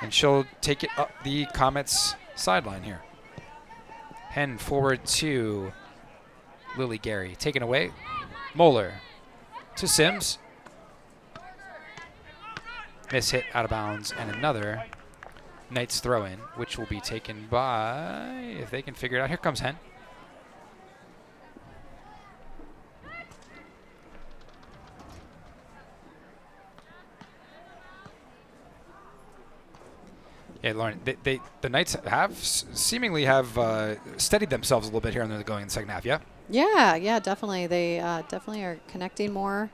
and she'll take it up the Comets sideline here. Henn forward to Lily Gary. Taken away. Moeller to Sims. Miss hit out of bounds, and another Knights throw in, which will be taken by, if they can figure it out. Here comes Henn. Yeah, Lauren, the Knights seemingly have steadied themselves a little bit here when they're going in the second half, yeah? Yeah, definitely. They definitely are connecting more.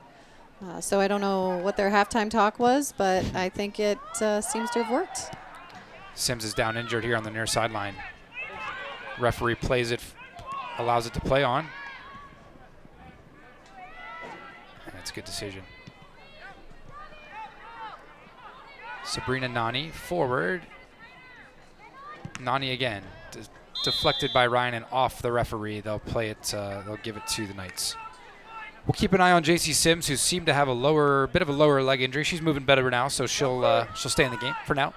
So I don't know what their halftime talk was, but I think it seems to have worked. Sims is down injured here on the near sideline. Referee plays it, allows it to play on. That's a good decision. Sabrina Nani forward. Nani again, deflected by Ryan and off the referee. They'll play it. They'll give it to the Knights. We'll keep an eye on J.C. Sims, who seemed to have a bit of a lower leg injury. She's moving better now, so she'll stay in the game for now.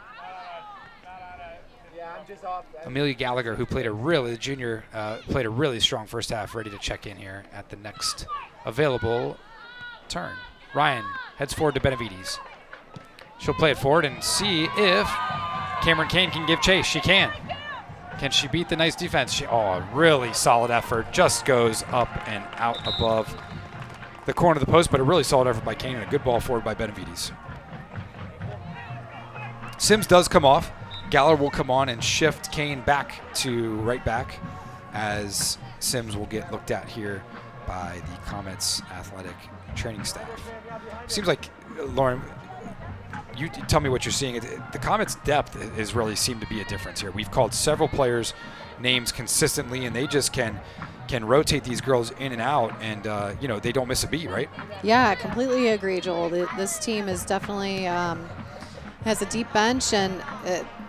Amelia Gallagher, who played played a really strong first half, ready to check in here at the next available turn. Ryan heads forward to Benavides. She'll play it forward and see if Cameron Kane can give chase. She can. Can she beat the nice defense? Really solid effort. Just goes up and out above the corner of the post, but a really solid effort by Kane and a good ball forward by Benavides. Sims does come off. Galler will come on and shift Kane back to right back as Sims will get looked at here by the Comets athletic training staff. Seems like, Lauren, you tell me what you're seeing. The Comets' depth is really seemed to be a difference here. We've called several players' names consistently, and they just can rotate these girls in and out, and they don't miss a beat, right? Yeah, completely agree, Joel. This team is definitely has a deep bench, and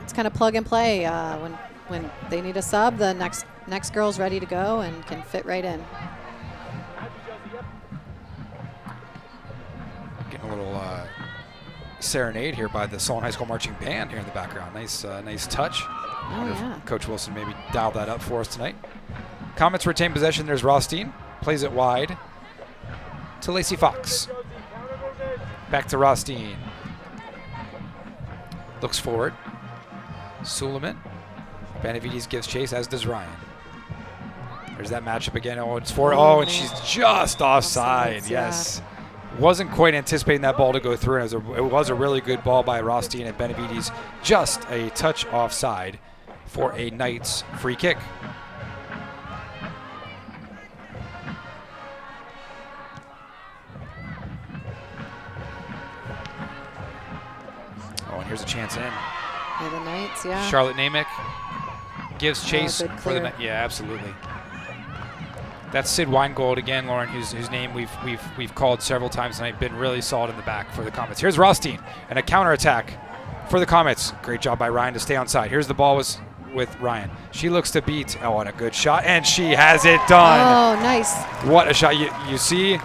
it's kind of plug and play. When they need a sub, the next girl's ready to go and can fit right in. Getting a little serenade here by the Solon High School marching band here in the background. Nice touch. Coach Wilson maybe dialed that up for us tonight. Comets retain possession. There's Rothstein. Plays it wide to Lacey Fox. Back to Rothstein. Looks forward. Suleiman. Benavides gives chase, as does Ryan. There's that matchup again. It's for. And she's just offside. Yes. Wasn't quite anticipating that ball to go through. It was a really good ball by Rothstein, and Benavides just a touch offside for a Knights free kick. And here's a chance in. Yeah, the Knights, yeah. Charlotte Namick gives chase for the. Yeah, absolutely. That's Sid Weingold again, Lauren, whose name we've called several times tonight. Been really solid in the back for the Comets. Here's Rothstein and a counterattack for the Comets. Great job by Ryan to stay on side. Here's the ball with Ryan. She looks to beat. And a good shot, and she has it done. Oh, nice. What a shot! You see.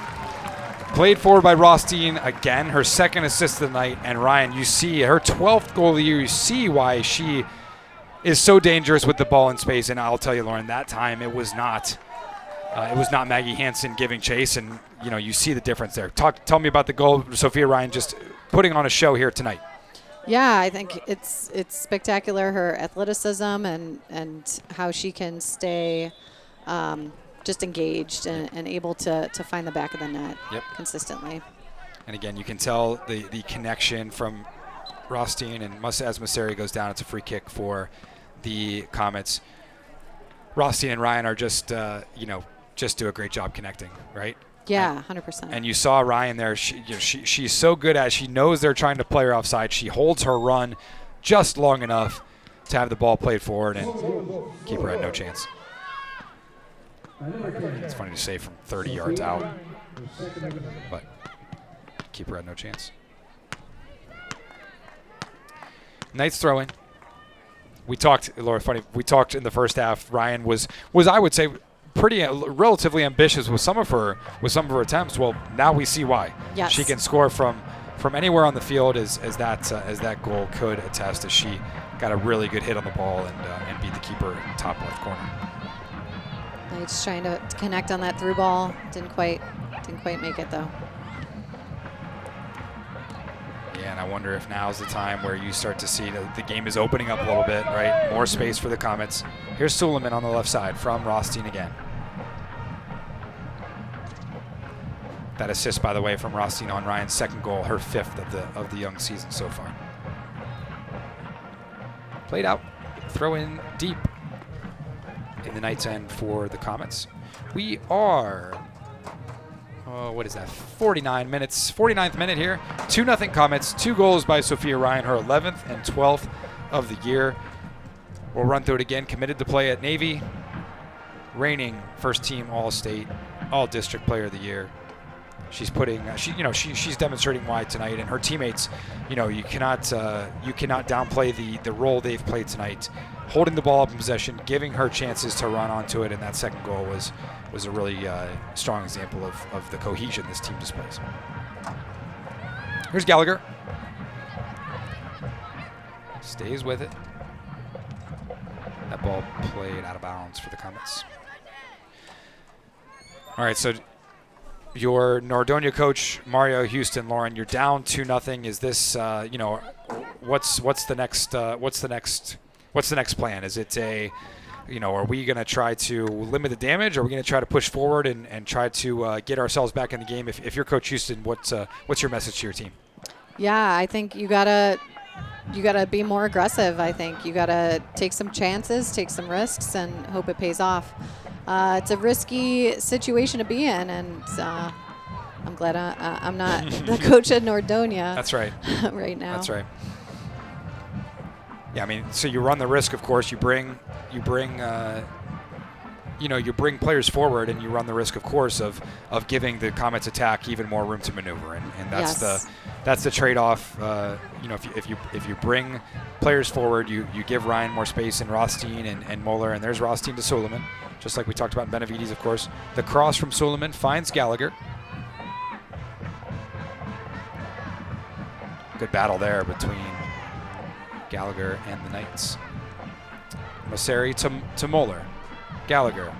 Played forward by Rothstein again, her second assist of the night. And Ryan, you see her 12th goal of the year. You see why she is so dangerous with the ball in space. And I'll tell you, Lauren, that time it was not Maggie Hansen giving chase. And you see the difference there. Tell me about the goal. Sophia Ryan just putting on a show here tonight. Yeah, I think it's spectacular. Her athleticism and how she can stay. Just engaged and able to find the back of the net consistently. And again, you can tell the connection from Rothstein, and as Masseri goes down, it's a free kick for the Comets. Rothstein and Ryan are just do a great job connecting, right? Yeah, 100%. And you saw Ryan there. She's so good at it. She knows they're trying to play her offside. She holds her run just long enough to have the ball played forward and keep her at no chance. It's funny to say from 30 yards out, but keeper had no chance. Knights throw-in. We talked, Laura, funny, we talked in the first half. Ryan was I would say, pretty relatively ambitious with some of her attempts. Well, now we see why. Yes. She can score from anywhere on the field, as that goal could attest, as she got a really good hit on the ball and beat the keeper top left corner. Knights trying to connect on that through ball. Didn't quite make it though. Yeah, and I wonder if now's the time where you start to see the game is opening up a little bit, right? More space for the Comets. Here's Suleiman on the left side from Rothstein again. That assist, by the way, from Rothstein on Ryan's second goal, her fifth of the young season so far. Played out, throw in deep in the Knights' end for the Comets. We are, what is that, 49 minutes, 49th minute here. 2-0 Comets, 2 goals by Sophia Ryan, her 11th and 12th of the year. We'll run through it again. Committed to play at Navy, reigning first team All-State, All-District Player of the Year. She's putting, she's demonstrating why tonight, and her teammates, you cannot downplay the role they've played tonight, holding the ball up in possession, giving her chances to run onto it, and that second goal was a really strong example of the cohesion this team displays. Here's Gallagher. Stays with it. That ball played out of bounds for the Comets. All right, so your Nordonia coach, Mario Houston, Lauren, you're down 2-0. Is this, what's the next what's the next plan? Is it are we going to try to limit the damage? Or are we going to try to push forward and try to get ourselves back in the game? If you're Coach Houston, what's your message to your team? Yeah, I think you gotta be more aggressive. I think you gotta take some chances, take some risks, and hope it pays off. It's a risky situation to be in, and I'm glad I'm not the coach at Nordonia. That's right. Right now. That's right. Yeah, I mean, so you run the risk, of course. You bring players forward, and you run the risk, of course, of giving the Comets attack even more room to maneuver, and that's the trade-off. If you bring players forward, you give Ryan more space in Rothstein and Moeller, and there's Rothstein to Solomon, just like we talked about in Benavides, of course. The cross from Solomon finds Gallagher. Good battle there between Gallagher and the Knights. Mosseri to Moeller. Gallagher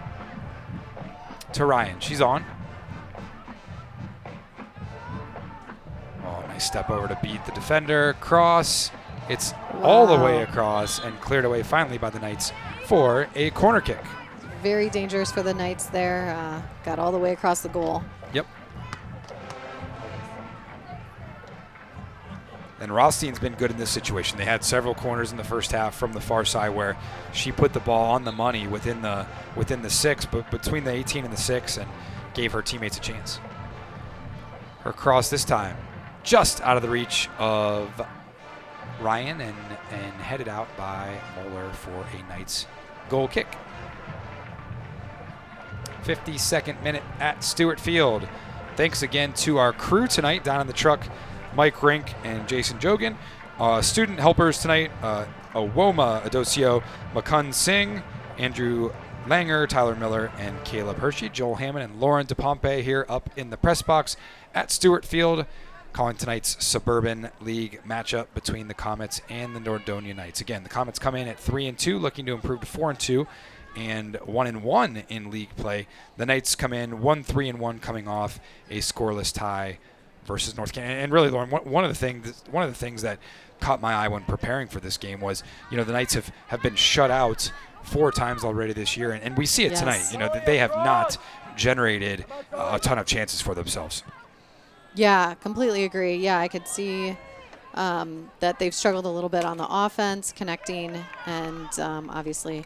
to Ryan. She's on. Oh, nice step over to beat the defender. Cross. It's all the way across and cleared away finally by the Knights for a corner kick. Very dangerous for the Knights there. Got all the way across the goal. Yep. And Rothstein's been good in this situation. They had several corners in the first half from the far side where she put the ball on the money within the 6, but between the 18 and the 6, and gave her teammates a chance. Her cross this time just out of the reach of Ryan and headed out by Moeller for a Knights goal kick. 52nd minute at Stewart Field. Thanks again to our crew tonight down in the truck, Mike Rink and Jason Jogan. Student helpers tonight, Awoma Adosio, Makun Singh, Andrew Langer, Tyler Miller, and Caleb Hershey. Joel Hammond and Lauren DePompe here up in the press box at Stewart Field, calling tonight's Suburban League matchup between the Comets and the Nordonia Knights. Again, the Comets come in at 3-2, looking to improve to 4-2 and 1-1 in league play. The Knights come in 1-3-1, coming off a scoreless tie versus North Carolina. And really, Lauren, one of the things that caught my eye when preparing for this game was, the Knights have been shut out 4 times already this year, and we see it tonight. That they have not generated a ton of chances for themselves. Yeah, completely agree. Yeah, I could see that they've struggled a little bit on the offense, connecting, and obviously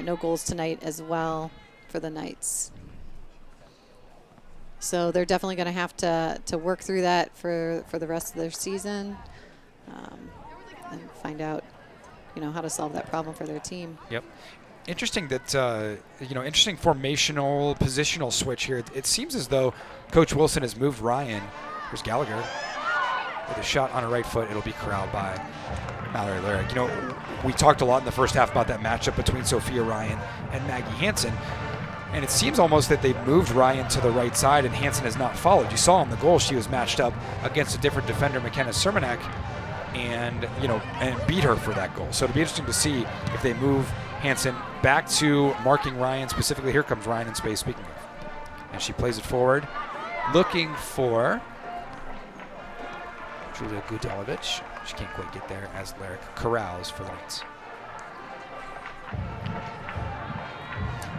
no goals tonight as well for the Knights. So they're definitely going to have to work through that for the rest of their season, and find out, how to solve that problem for their team. Yep. Interesting that, interesting formational, positional switch here. It seems as though Coach Wilson has moved Ryan. Here's Gallagher with a shot on her right foot. It'll be corralled by Mallory Lyric. We talked a lot in the first half about that matchup between Sophia Ryan and Maggie Hansen. And it seems almost that they've moved Ryan to the right side, and Hansen has not followed. You saw on the goal she was matched up against a different defender, McKenna Sermonak, and beat her for that goal. So it'll be interesting to see if they move Hansen back to marking Ryan specifically. Here comes Ryan in space, speaking of. And she plays it forward, looking for Julia Gudelovich. She can't quite get there as Lyric corrals for the Knights.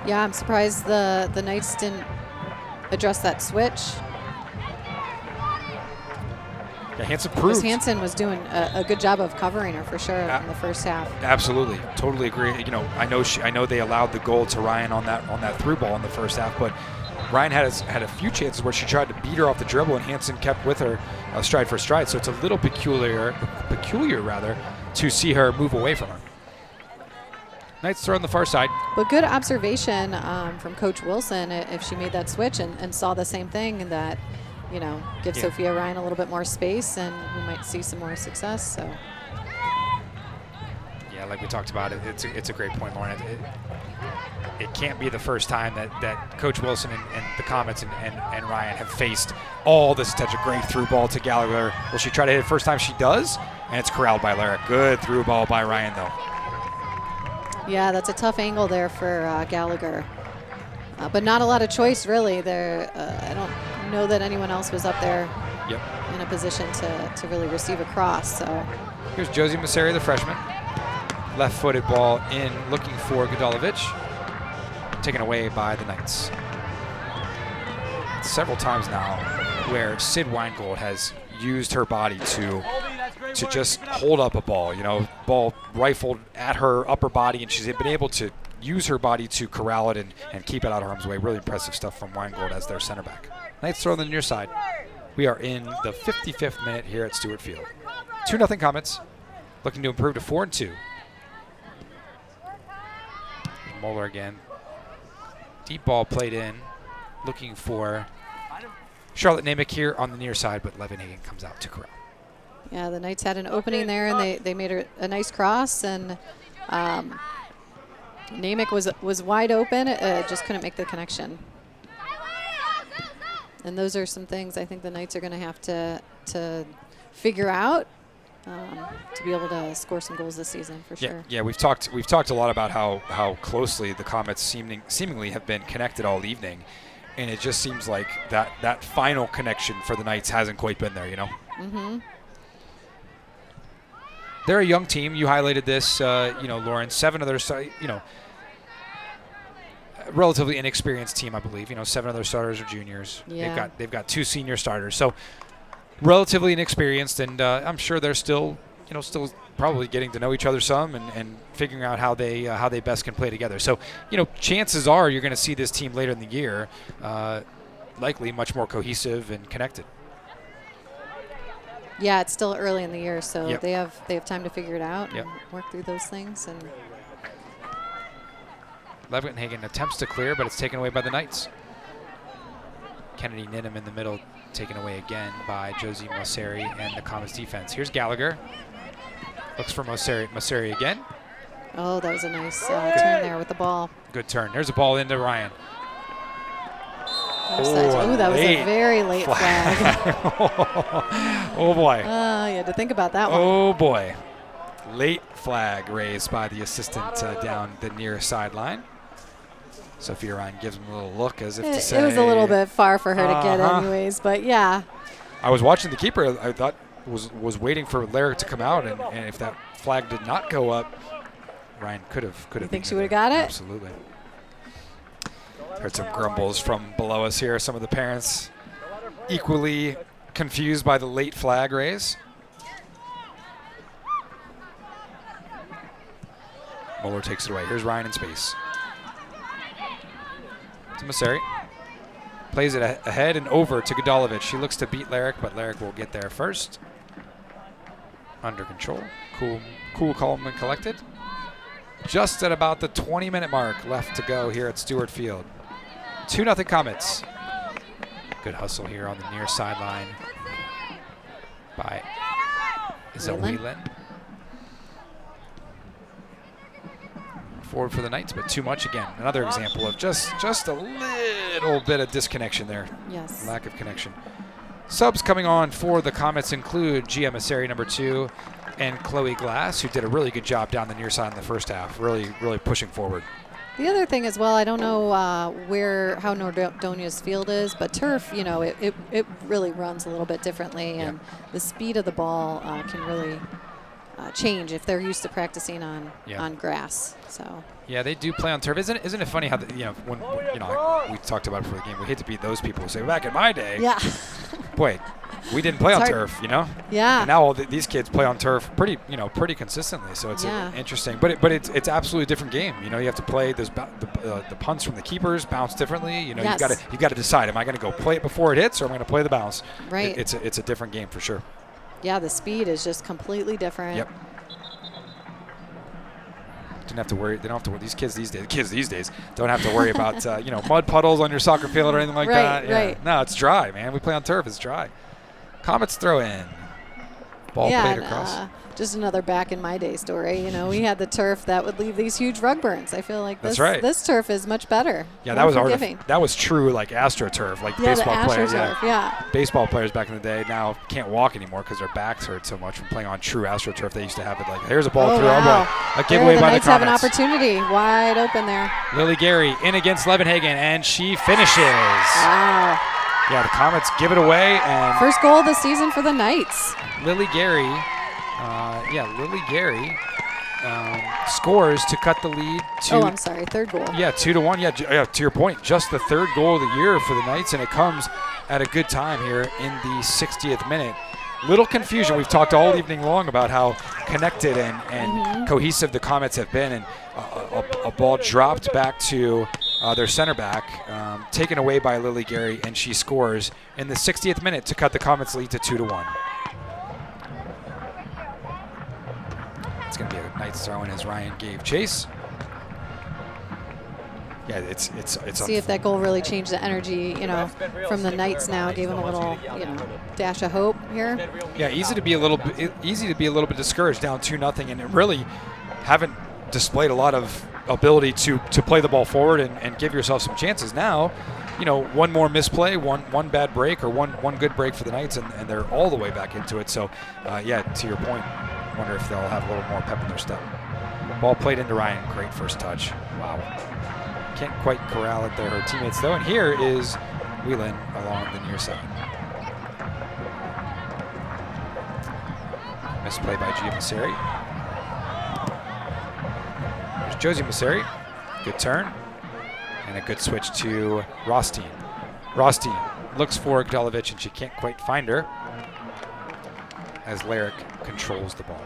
Yeah, I'm surprised the Knights didn't address that switch. Yeah, Hansen proved. Hansen was doing a good job of covering her for sure in the first half. Absolutely, totally agree. I know they allowed the goal to Ryan on that through ball in the first half, but Ryan had a few chances where she tried to beat her off the dribble, and Hansen kept with her stride for stride. So it's a little peculiar to see her move away from her. Knights throw on the far side. But good observation from Coach Wilson if she made that switch and saw the same thing, that, give Sophia Ryan a little bit more space, and we might see some more success. So. Yeah, like we talked about, it's a great point, Lauren. It can't be the first time that Coach Wilson and the Comets and Ryan have faced all this touch, a great through ball to Gallagher. Will she try to hit it first time? She does, and it's corralled by Lyric. Good through ball by Ryan, though. Yeah, that's a tough angle there for Gallagher. But not a lot of choice, really. There, I don't know that anyone else was up there in a position to really receive a cross. So here's Josie Mosseri, the freshman. Left-footed ball in, looking for Godalovic. Taken away by the Knights. Several times now where Sid Weingold has used her body to just hold up a ball. Ball rifled at her upper body, and she's been able to use her body to corral it and keep it out of harm's way. Really impressive stuff from Weingold as their center back. Knights throw on the near side. We are in the 55th minute here at Stewart Field. 2-0 Comets, looking to improve to 4-2. Moeller again. Deep ball played in, looking for Charlotte Namick here on the near side, but Levenhagen comes out to corral. Yeah, the Knights had an opening there, and they made a nice cross, and Namick was wide open, just couldn't make the connection. And those are some things I think the Knights are going to have to figure out to be able to score some goals this season for sure. Yeah, we've talked a lot about how closely the Comets seemingly have been connected all evening, and it just seems like that final connection for the Knights hasn't quite been there. Mm-hmm. They're a young team. You highlighted this, Lauren. 7 of their, relatively inexperienced team, I believe. 7 of their starters are juniors. Yeah. They've got 2 senior starters, so relatively inexperienced, and I'm sure they're still probably getting to know each other some and figuring out how they best can play together. So, chances are you're going to see this team later in the year, likely much more cohesive and connected. Yeah, it's still early in the year, so Yep. they have time to figure it out Yep. and work through those things. And Levenhagen attempts to clear, but it's taken away by the Knights. Kennedy Ninham in the middle, taken away again by Josie Mosseri and the Comets defense. Here's Gallagher. Looks for Mosseri again. oh, that was a nice turn there with the ball. Good turn. There's a ball into Ryan. Oh, that was a very late flag. Oh, boy. You had to think about that one. Oh, boy. Late flag raised by the assistant down the near sideline. Sophia Ryan gives him a little look as if to say. It was a little bit far for her to get anyways, but yeah. I was watching the keeper. I thought was waiting for Larrick to come out, and if that flag did not go up, Ryan could have. You think she would have got it? Absolutely. Heard some grumbles from below us here. Some of the parents equally confused by the late flag raise. Moeller takes it away. Here's Ryan in space. To Mosseri. Plays it ahead and over to Godalovic. She looks to beat Larrick, but Larrick will get there first. Under control. Cool, calm, and collected. Just at about the 20-minute mark left to go here at Stewart Field. 2-0 Comets. Good hustle here on the near sideline by Whelan. Forward for the Knights, but too much again. Another example of just a little bit of disconnection there. Yes. Lack of connection. Subs coming on for the Comets include Gia Mosseri, number 2, and Chloe Glass, who did a really good job down the near side in the first half, really pushing forward. The other thing as well, I don't know how Nordonia's field is, but turf, it really runs a little bit differently, and the speed of the ball can really change if they're used to practicing on grass. So. Yeah, they do play on turf. Isn't it funny how when we talked about it before the game, we hate to beat those people who say back in my day. Yeah. Boy, we didn't play on turf, Yeah. And now all these kids play on turf pretty consistently. So it's interesting, but it's absolutely a different game. You have to play those the punts from the keepers bounce differently. You've got to decide: am I going to go play it before it hits, or am I going to play the bounce? Right. It's a different game for sure. Yeah, the speed is just completely different. Yep. They don't have to worry. These kids these days don't have to worry about mud puddles on your soccer field or anything like that. Yeah. Right. No, it's dry, man. We play on turf. It's dry. Comets throw in. Ball played across. Just another back in my day story. We had the turf that would leave these huge rug burns. I feel like this turf is much better. Yeah, that was true like AstroTurf, like baseball players. Yeah. Baseball players back in the day now can't walk anymore because their backs hurt so much from playing on true AstroTurf. They used to have it like, here's a ball through. Wow. A giveaway by the Knights have an Comets. opportunity wide open there. Lily Gary in against Levenhagen, and she finishes. Wow. Yeah, the Comets give it away. And first goal of the season for the Knights. Lily Gary scores to cut the lead to. Oh, I'm sorry, third goal. Yeah, 2-1. Yeah, to your point, just the third goal of the year for the Knights, and it comes at a good time here in the 60th minute. Little confusion. We've talked all evening long about how connected and cohesive the Comets have been, and a ball dropped back to their center back, taken away by Lily Gary, and she scores in the 60th minute to cut the Comets' lead to 2-1. It's going to be a Knights throw in as Ryan gave chase. Yeah, it's. See if that goal really changed the energy, from the Knights now. Gave them a little, dash of hope here. Yeah, easy to be a little bit discouraged, down 2-0, and really haven't displayed a lot of ability to play the ball forward and give yourself some chances. Now, one more misplay, one bad break, or one good break for the Knights, and they're all the way back into it. So, to your point, I wonder if they'll have a little more pep in their step. Ball played into Ryan. Great first touch. Wow. Can't quite corral it there, her teammates, though. And here is Whelan along the near side. Misplay by Gia Masseri. There's Josie Masseri. Good turn. And a good switch to Rostein. Rostein looks for Gdelovic, and she can't quite find her as Larrick controls the ball.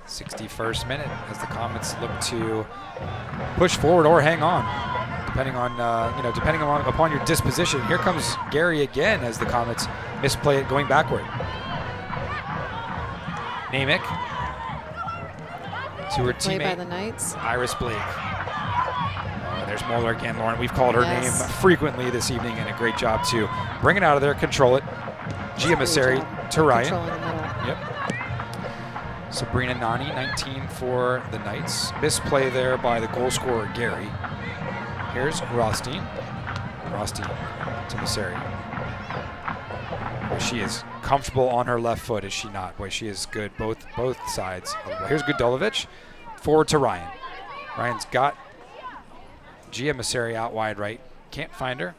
61st minute as the Comets look to push forward or hang on, depending upon your disposition. Here comes Gary again as the Comets misplay it going backward. Namick to her Play by teammate the Knights. Iris Blake. There's Moeller again, Lauren. We've called her name frequently this evening, and a great job to bring it out of there, control it. Gia Masseri to Ryan. Controlling the middle. Yep. Sabrina Nani, 19 for the Knights. Misplay there by the goal scorer, Gary. Here's Rostein. Rostein to Masseri. She is comfortable on her left foot, is she not? Boy, she is good both sides. Here's Gdelovic. Forward to Ryan. Ryan's got Gia Masseri out wide right. Can't find her.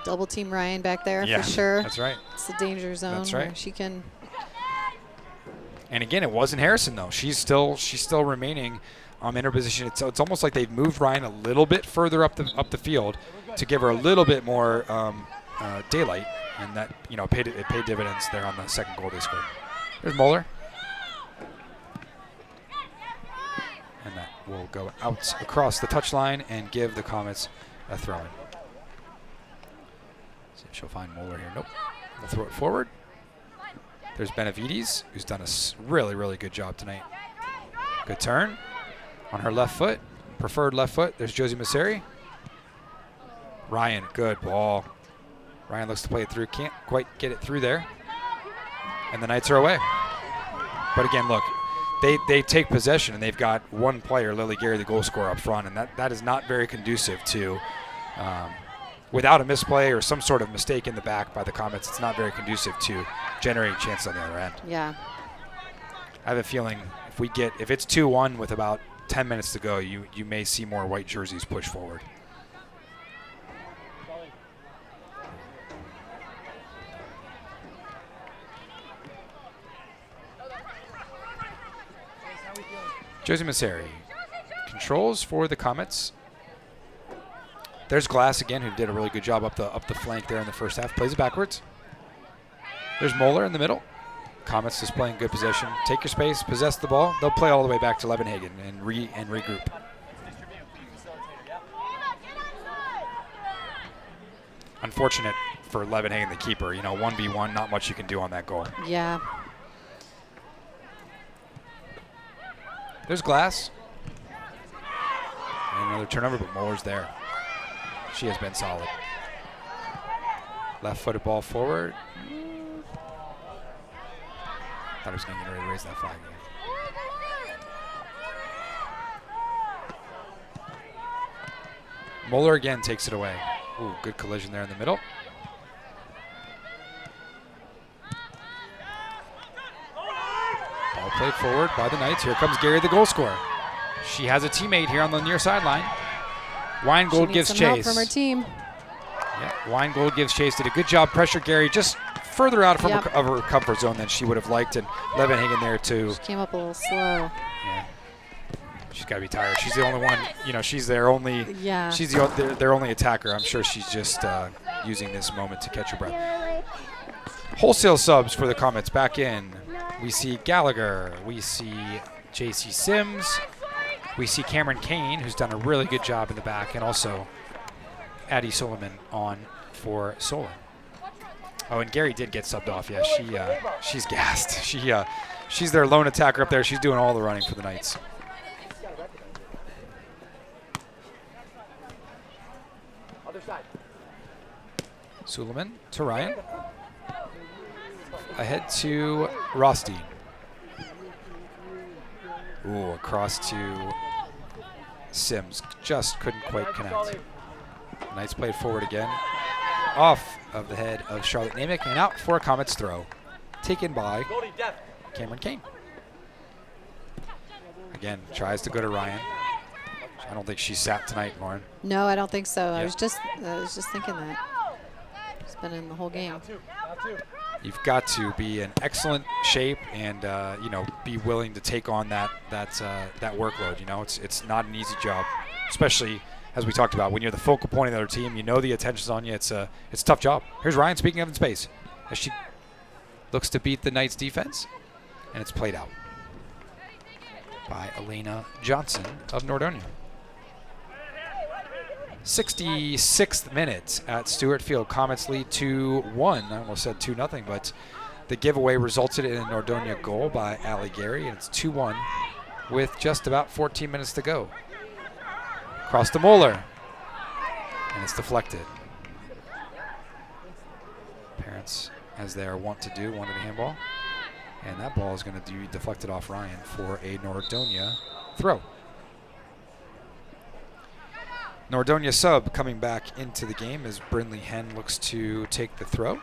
Double team Ryan back there Yeah, for sure. that's right. It's the danger zone That's right. where she can. And again, it wasn't Harrison though. She's still remaining in her position. It's almost like they've moved Ryan a little bit further up the field to give her a little bit more daylight, and that it paid dividends there on the second goal they scored. There's Moeller, and that will go out across the touchline and give the Comets a throw-in. See if she'll find Moeller here. Nope. We'll throw it forward. There's Benavides, who's done a really, really good job tonight. Good turn on her left foot, preferred left foot. There's Josie Masseri. Ryan, good ball. Ryan looks to play it through, can't quite get it through there. And the Knights are away. But again, look, they take possession, and they've got one player, Lily Gary, the goal scorer up front, and that is not very conducive to, without a misplay or some sort of mistake in the back by the Comets, it's not very conducive to generating chances on the other end. Yeah. I have a feeling if it's 2-1 with about 10 minutes to go, you may see more white jerseys push forward. Josie Masseri controls for the Comets. There's Glass again, who did a really good job up the flank there in the first half. Plays it backwards. There's Moeller in the middle. Comets displaying good possession. Take your space, possess the ball. They'll play all the way back to Levenhagen and regroup. Unfortunate for Levenhagen, the keeper. 1v1, not much you can do on that goal. Yeah. There's Glass. And another turnover, but Moeller's there. She has been solid. Left-footed ball forward. Thought he was going to get ready to raise that flag again. Moeller again takes it away. Ooh, good collision there in the middle. Ball played forward by the Knights. Here comes Gary, the goal scorer. She has a teammate here on the near sideline. Weingold gives chase. Help from her team. Yeah, Weingold gives chase. Did a good job. Pressure Gary. Just further out from of her comfort zone than she would have liked, and Levin hanging there too. She came up a little slow. Yeah. She's got to be tired. She's the only one, she's their only, she's their only attacker. I'm sure she's just using this moment to catch her breath. Wholesale subs for the Comets back in. We see Gallagher. We see J.C. Sims. We see Cameron Kane, who's done a really good job in the back, and also Addie Suleiman on for Solon. Oh, and Gary did get subbed off. Yeah, she's gassed. She's their lone attacker up there. She's doing all the running for the Knights. Suleiman to Ryan. Ahead to Rothstein. Ooh, across to Sims. Just couldn't quite connect. Knights played forward again. Off of the head of Charlotte Namick and out for a Comets throw. Taken by Cameron Kane. Again, tries to go to Ryan. I don't think she sat tonight, Lauren. No, I don't think so. Yep. I was just thinking that. She's been in the whole game. You've got to be in excellent shape and be willing to take on that workload. It's not an easy job, especially as we talked about when you're the focal point of the other team. The attention's on you. It's a tough job. Here's Ryan speaking of in space as she looks to beat the Knights defense, and it's played out by Elena Johnson of Nordonia. 66th minute at Stewart Field. Comets lead 2-1. I almost said 2-0, but the giveaway resulted in a Nordonia goal by Allie Gary, and it's 2-1 with just about 14 minutes to go. Across to Moeller, and it's deflected. Parents, as they are wont to do, wanted a handball, and that ball is going to be deflected off Ryan for a Nordonia throw. Nordonia sub coming back into the game as Brinley Henn looks to take the throw.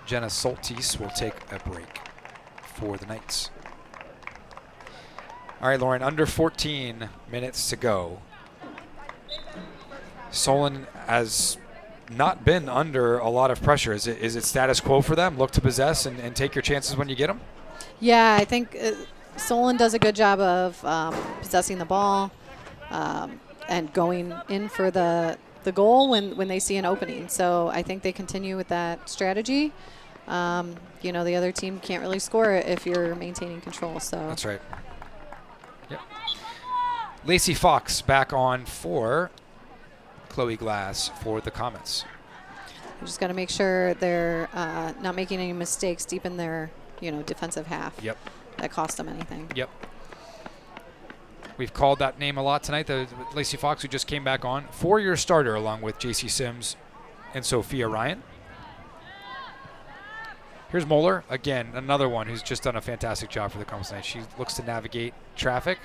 Jenna Soltis will take a break for the Knights. All right, Lauren, under 14 minutes to go. Solon has not been under a lot of pressure. Is it status quo for them? Look to possess and take your chances when you get them? Yeah, I think Solon does a good job of possessing the ball. And going in for the goal when they see an opening. So I think they continue with that strategy. The other team can't really score it if you're maintaining control. So that's right. Yep. Lacey Fox back on for Chloe Glass for the Comets. You just got to make sure they're not making any mistakes deep in their defensive half. Yep. That cost them anything. Yep. We've called that name a lot tonight, the Lacey Fox, who just came back on. 4-year starter along with J.C. Sims and Sophia Ryan. Here's Moeller. Again, another one who's just done a fantastic job for the Comets tonight. She looks to navigate traffic.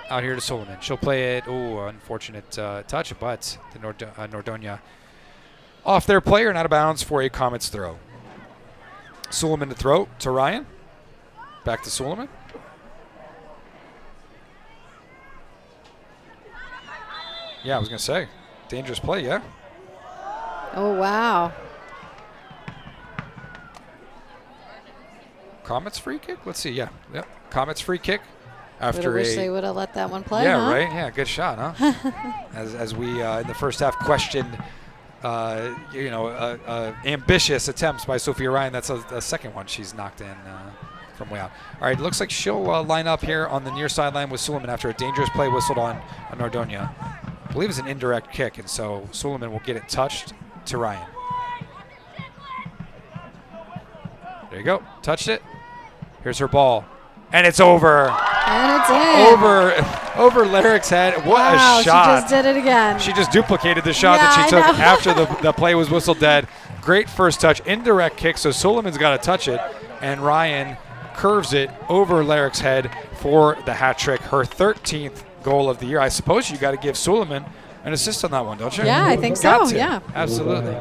Out here to Solomon. She'll play it. Oh, unfortunate touch, but the Nordonia off their player and out of bounds for a Comets throw. Solomon to throw to Ryan. Back to Solomon. Yeah, I was going to say, dangerous play, yeah? Oh, wow. Comets free kick? Let's see, yeah. Yep. Comets free kick after wish they would have let that one play, yeah, huh? right? Yeah, good shot, huh? as we, in the first half, questioned, ambitious attempts by Sophia Ryan. That's a second one she's knocked in from way out. All right, looks like she'll line up here on the near sideline with Suleiman after a dangerous play whistled on Nordonia. I believe it's an indirect kick, and so Suleiman will get it touched to Ryan. There you go. Touched it. Here's her ball. And it's over. And it's in. Over Larrick's head. What wow, a shot. She just did it again. She just duplicated the shot that she took after the play was whistled dead. Great first touch. Indirect kick, so Suleiman's got to touch it. And Ryan curves it over Larrick's head for the hat trick. Her 13th goal of the year. I suppose you got to give Suleiman an assist on that one, don't you? Yeah, I think so. Yeah. Absolutely.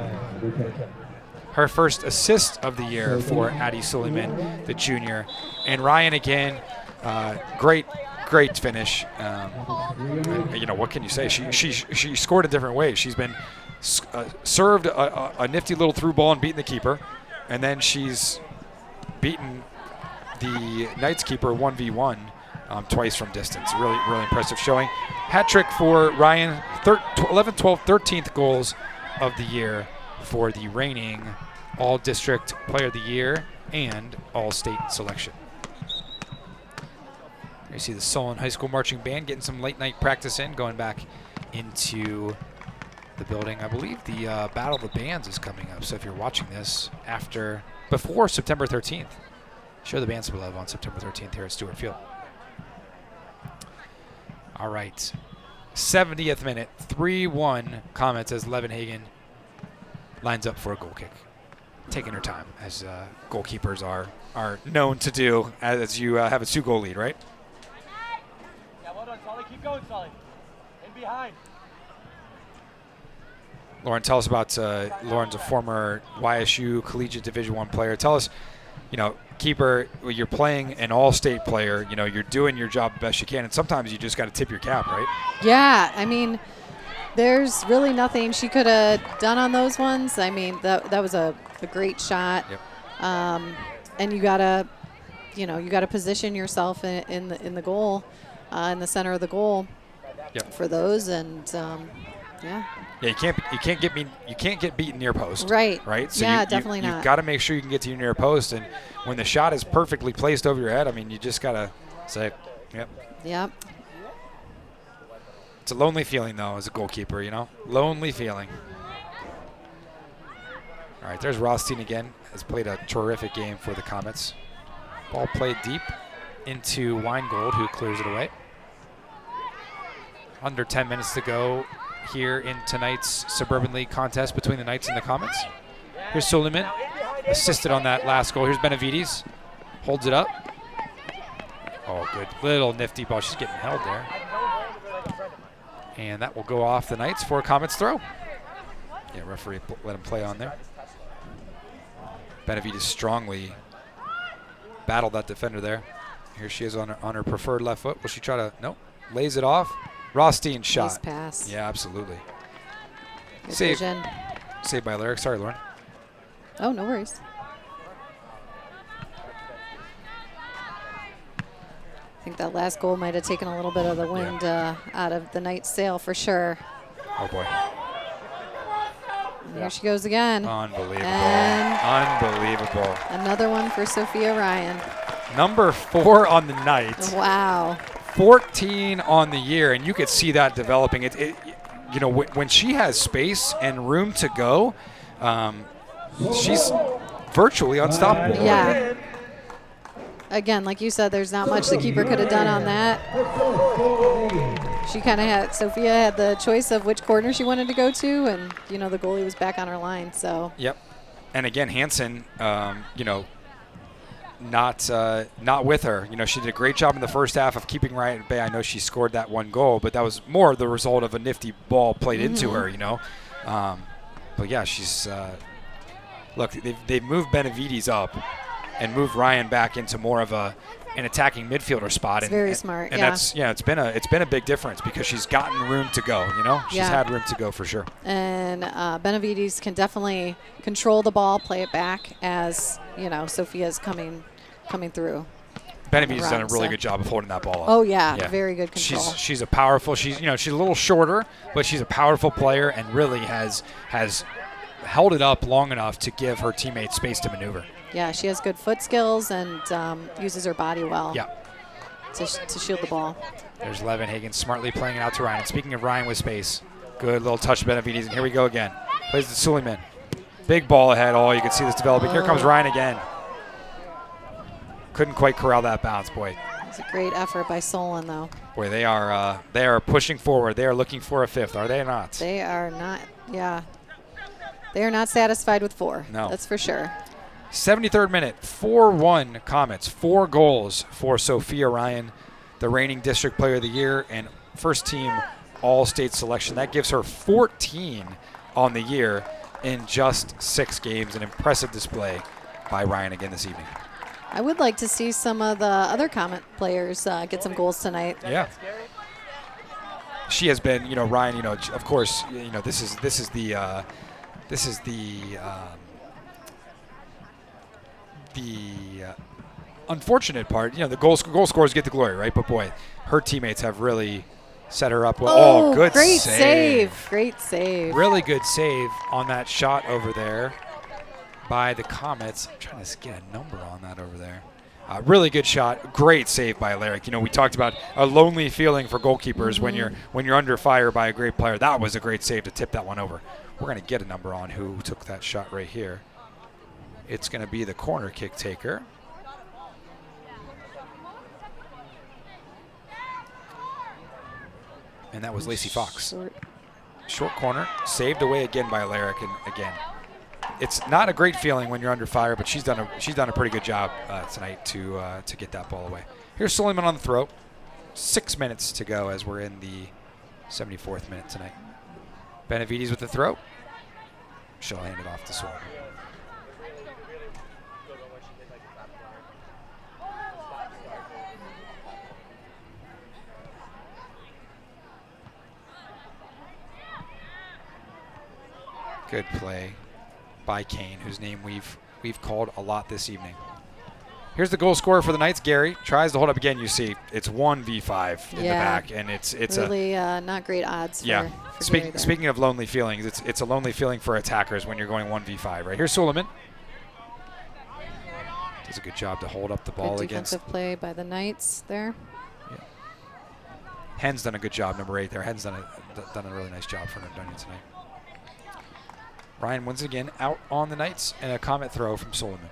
Her first assist of the year for Addie Suleiman, the junior. And Ryan again, great great finish. And, what can you say? She scored a different way. She's been served a nifty little through ball and beaten the keeper, and then she's beaten the Knights keeper 1v1 twice from distance. Really, really impressive showing. Hat trick for Ryan. 11th, 12th, 13th goals of the year for the reigning All-District Player of the Year and All-State selection. You see the Solon High School Marching Band getting some late-night practice in, going back into the building. I believe the Battle of the Bands is coming up, so if you're watching this before September 13th, show the band some love on September 13th here at Stewart Field. All right, 70th minute, 3-1 Comets as Levenhagen lines up for a goal kick. Taking her time, as goalkeepers are known to do, as you have a 2-goal lead, right? Yeah, well done, Sully. Keep going, Sully. In behind. Lauren, tell us about Lauren's a former YSU Collegiate Division I player. Tell us, keeper, you're playing an all-state player. You're doing your job the best you can, and sometimes you just got to tip your cap, right? Yeah, I mean, there's really nothing she could have done on those ones. I mean, that was a great shot. Yep. And you gotta position yourself in the goal, in the center of the goal. Yep. For those, and yeah. Yeah, you can't get beaten near post. Right. Right. So yeah, definitely not. You've got to make sure you can get to your near post, and when the shot is perfectly placed over your head, I mean, you just gotta say, yep. Yep. It's a lonely feeling though, as a goalkeeper. Lonely feeling. All right, there's Rothstein again. Has played a terrific game for the Comets. Ball played deep into Weingold, who clears it away. Under 10 minutes to go here in tonight's Suburban League contest between the Knights and the Comets. Here's Suleiman, assisted on that last goal. Here's Benavides, holds it up. Oh, good. Little nifty ball. She's getting held there. And that will go off the Knights for a Comets throw. Yeah, referee let him play on there. Benavides strongly battled that defender there. Here she is on her preferred left foot. Will she try to? Nope. Lays it off. Rothstein's shot. Nice pass. Yeah, absolutely. Good Saved vision. by Lyric. Sorry, Lauren. Oh, no worries. I think that last goal might have taken a little bit of the wind out of the Knights' sail for sure. Oh, boy. And here she goes again. Unbelievable. And unbelievable. Another one for Sophia Ryan. Number 4 on the night. Wow. 14 on the year, and you could see that developing. When she has space and room to go, she's virtually unstoppable. Yeah. Again, like you said, there's not much the keeper could have done on that. Sophia had the choice of which corner she wanted to go to, and, the goalie was back on her line, so. Yep. And again, Hansen, not with her. She did a great job in the first half of keeping Ryan at bay. I know she scored that one goal, but that was more the result of a nifty ball played into her, But yeah, she's look, they've moved Benavides up and moved Ryan back into more of an attacking midfielder spot. It's very smart. And that's it's been a big difference because she's gotten room to go. She's had room to go for sure. And Benavides can definitely control the ball, play it back as Sophia's coming through. Benavides has done a really good job of holding that ball up. Oh yeah. Very good control. She's a powerful. She's a little shorter, but she's a powerful player and really has held it up long enough to give her teammates space to maneuver. Yeah, she has good foot skills and uses her body well. Yeah. To shield the ball. There's Levenhagen smartly playing it out to Ryan. And speaking of Ryan with space, good little touch to Benavides, and here we go again. Plays to Suleiman. Big ball ahead. Oh, you can see this developing. Here comes Ryan again. Couldn't quite corral that bounce, boy. It's a great effort by Solon, though. Boy, they are pushing forward. They are looking for a fifth, are they not? They are not. Yeah. They are not satisfied with 4. No. That's for sure. 73rd minute, 4-1 Comets. 4 goals for Sophia Ryan, the reigning District Player of the Year and first team All-State selection. That gives her 14 on the year in just 6 games. An impressive display by Ryan again this evening. I would like to see some of the other Comet players get some goals tonight. Yeah. She has been, Ryan, of course, this is the unfortunate part. The goal scorers get the glory, right? But boy, her teammates have really set her up well. Oh, good great save. Great save. Really good save on that shot over there by the Comets. I'm trying to get a number on that over there. Really good shot. Great save by Alaric. We talked about a lonely feeling for goalkeepers when you're under fire by a great player. That was a great save to tip that one over. We're going to get a number on who took that shot right here. It's going to be the corner kick taker. And that was Lacey Fox. Short corner, saved away again by Alaric, and again, it's not a great feeling when you're under fire, but she's done a pretty good job tonight to get that ball away. Here's Suleiman on the throw. 6 minutes to go as we're in the 74th minute tonight. Benavides with the throw. She'll hand it off to Suleiman. Good play by Kane, whose name we've called a lot this evening. Here's the goal scorer for the Knights, Gary. Tries to hold up again. You see, it's 1v5 in the back, and it's really not great odds. Yeah. For Speaking of lonely feelings, it's a lonely feeling for attackers when you're going 1v5. Right here's Suleiman. Does a good job to hold up the ball good against. Defensive play by the Knights there. Yeah. Hen's done a good job, number 8 there. Hen's done a really nice job for Nordonia tonight. Ryan once again out on the Knights, and a Comet throw from Suleiman.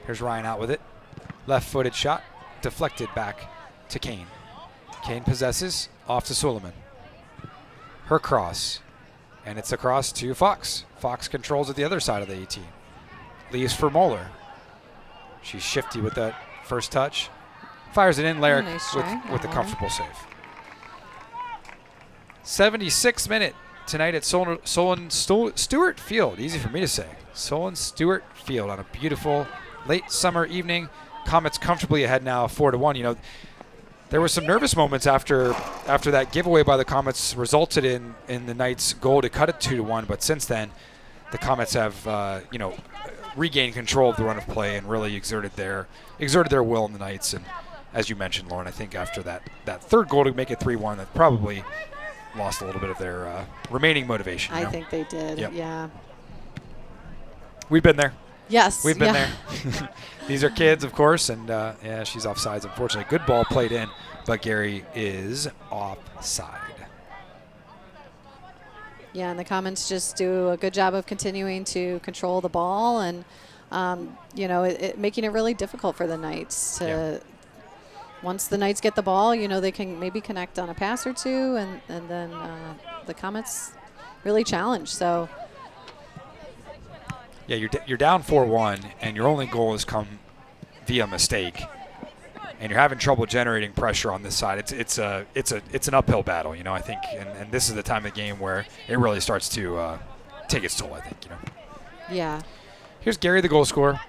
Here's Ryan out with it. Left-footed shot, deflected back to Kane. Kane possesses, off to Suleiman. Her cross, and it's across to Fox. Fox controls at the other side of the 18. Leaves for Moeller. She's shifty with that first touch. Fires it in, Larrick with a comfortable save. 76th minute tonight at Solon Stewart Field. Easy for me to say. Solon Stewart Field on a beautiful late summer evening. Comets comfortably ahead now, 4-1. There were some nervous moments after that giveaway by the Comets resulted in the Knights' goal to cut it 2-1. But since then, the Comets have regained control of the run of play and really exerted their will in the Knights. And as you mentioned, Lauren, I think after that third goal to make it 3-1, that probably lost a little bit of their remaining motivation. I think they did. Yep. Yeah. We've been there. Yes. We've been there. These are kids, of course, and she's offsides, unfortunately. Good ball played in, but Gary is offside. Yeah, and the Comets just do a good job of continuing to control the ball and, making it really difficult for the Knights to once the Knights get the ball, they can maybe connect on a pass or two, and then the Comets really challenge. So. Yeah, you're down 4-1, and your only goal has come via mistake, and you're having trouble generating pressure on this side. It's an uphill battle, I think, and this is the time of the game where it really starts to take its toll, I think, Yeah. Here's Gary, the goal scorer.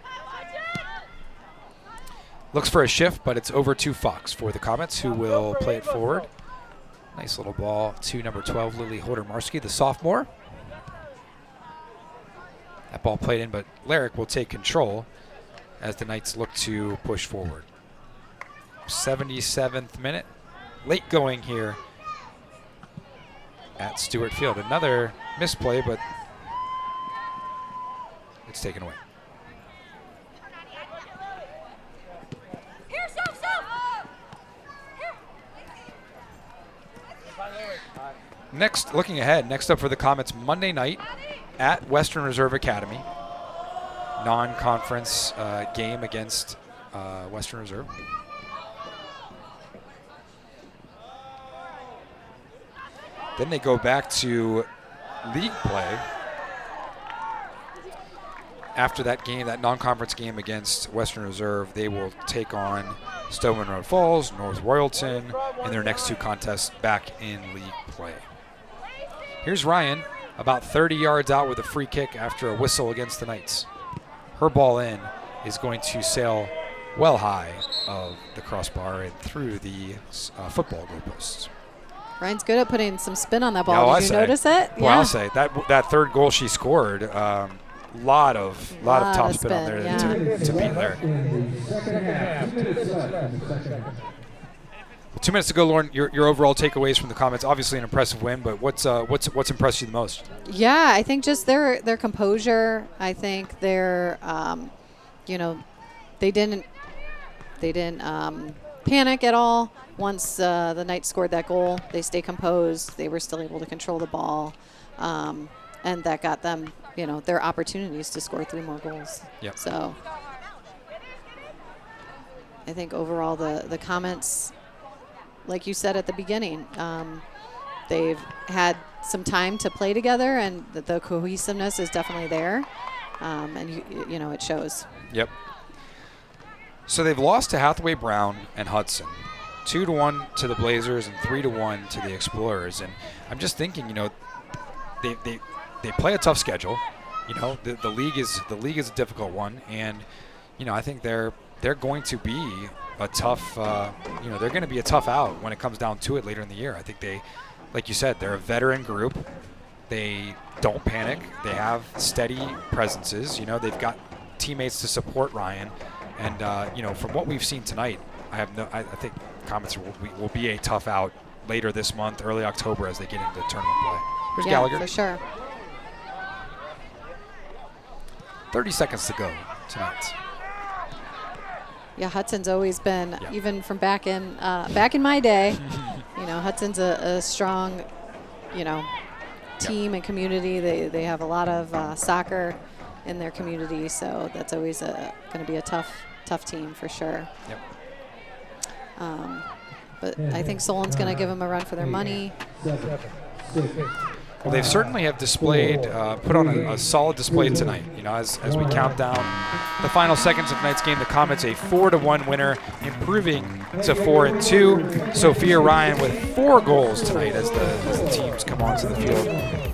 Looks for a shift, but it's over to Fox for the Comets, who will play it forward. Nice little ball to number 12, Lily Holder-Marsky, the sophomore. That ball played in, but Larrick will take control as the Knights look to push forward. 77th minute. Late going here at Stewart Field. Another misplay, but it's taken away. Next, looking ahead, next up for the Comets Monday night at Western Reserve Academy. Non-conference game against Western Reserve. Then they go back to league play. After that game, that non-conference game against Western Reserve, they will take on Stowe Monroe Falls, North Royalton, in their next two contests back in league play. Here's Ryan about 30 yards out with a free kick after a whistle against the Knights. Her ball in is going to sail well high of the crossbar and through the football goalposts. Ryan's good at putting some spin on that ball. Oh, Did you notice it? Well, I'll say that third goal she scored, lot of top spin on there to beat there. 2 minutes to go, Lauren. Your overall takeaways from the comments. Obviously an impressive win, but what's impressed you the most? Yeah, I think just their composure. I think their they didn't panic at all. Once the Knights scored that goal, they stayed composed. They were still able to control the ball, and that got them, their opportunities to score 3 more goals. Yep. So I think overall the comments, like you said at the beginning, they've had some time to play together, and the cohesiveness is definitely there, and it shows. Yep. So they've lost to Hathaway Brown and Hudson, 2-1 to the Blazers and 3-1 to the Explorers. And I'm just thinking, they play a tough schedule. The league is a difficult one, and I think they're going to be a tough they're going to be a tough out when it comes down to it later in the year. I think they, like you said, they're a veteran group. They don't panic. They have steady presences. They've got teammates to support Ryan. And, from what we've seen tonight, I think Comets will be a tough out later this month, early October, as they get into tournament play. Here's Gallagher. For sure. 30 seconds to go tonight. Yeah, Hudson's always been, even from back in my day, Hudson's a strong, team and community. They have a lot of soccer in their community, so that's always going to be a tough team for sure. Yep. But I think Solon's going to give them a run for their money. Well, they certainly have displayed, put on a solid display tonight. As we count down the final seconds of tonight's game, the Comets a 4-1 winner, improving to 4-2. Sophia Ryan with 4 goals tonight as the teams come onto the field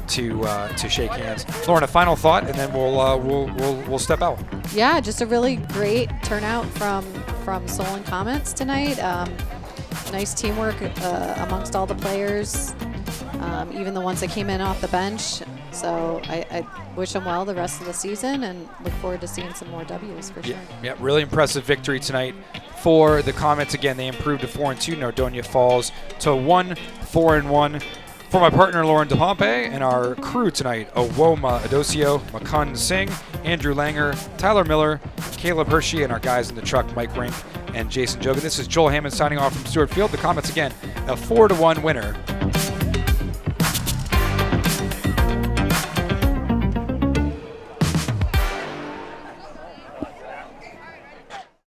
to shake hands. Lauren, a final thought, and then we'll step out. Yeah, just a really great turnout from Solon Comets tonight. Nice teamwork amongst all the players. Even the ones that came in off the bench. So I wish them well the rest of the season and look forward to seeing some more W's for sure. Yeah, really impressive victory tonight for the Comets. Again, they improved to 4-2. Nordonia falls to 4-1. For my partner, Lauren DePompe, and our crew tonight, Owoma Adosio, Makun Singh, Andrew Langer, Tyler Miller, Caleb Hershey, and our guys in the truck, Mike Rink and Jason Jogan. This is Joel Hammond signing off from Stewart Field. The Comets, again, a 4-1 winner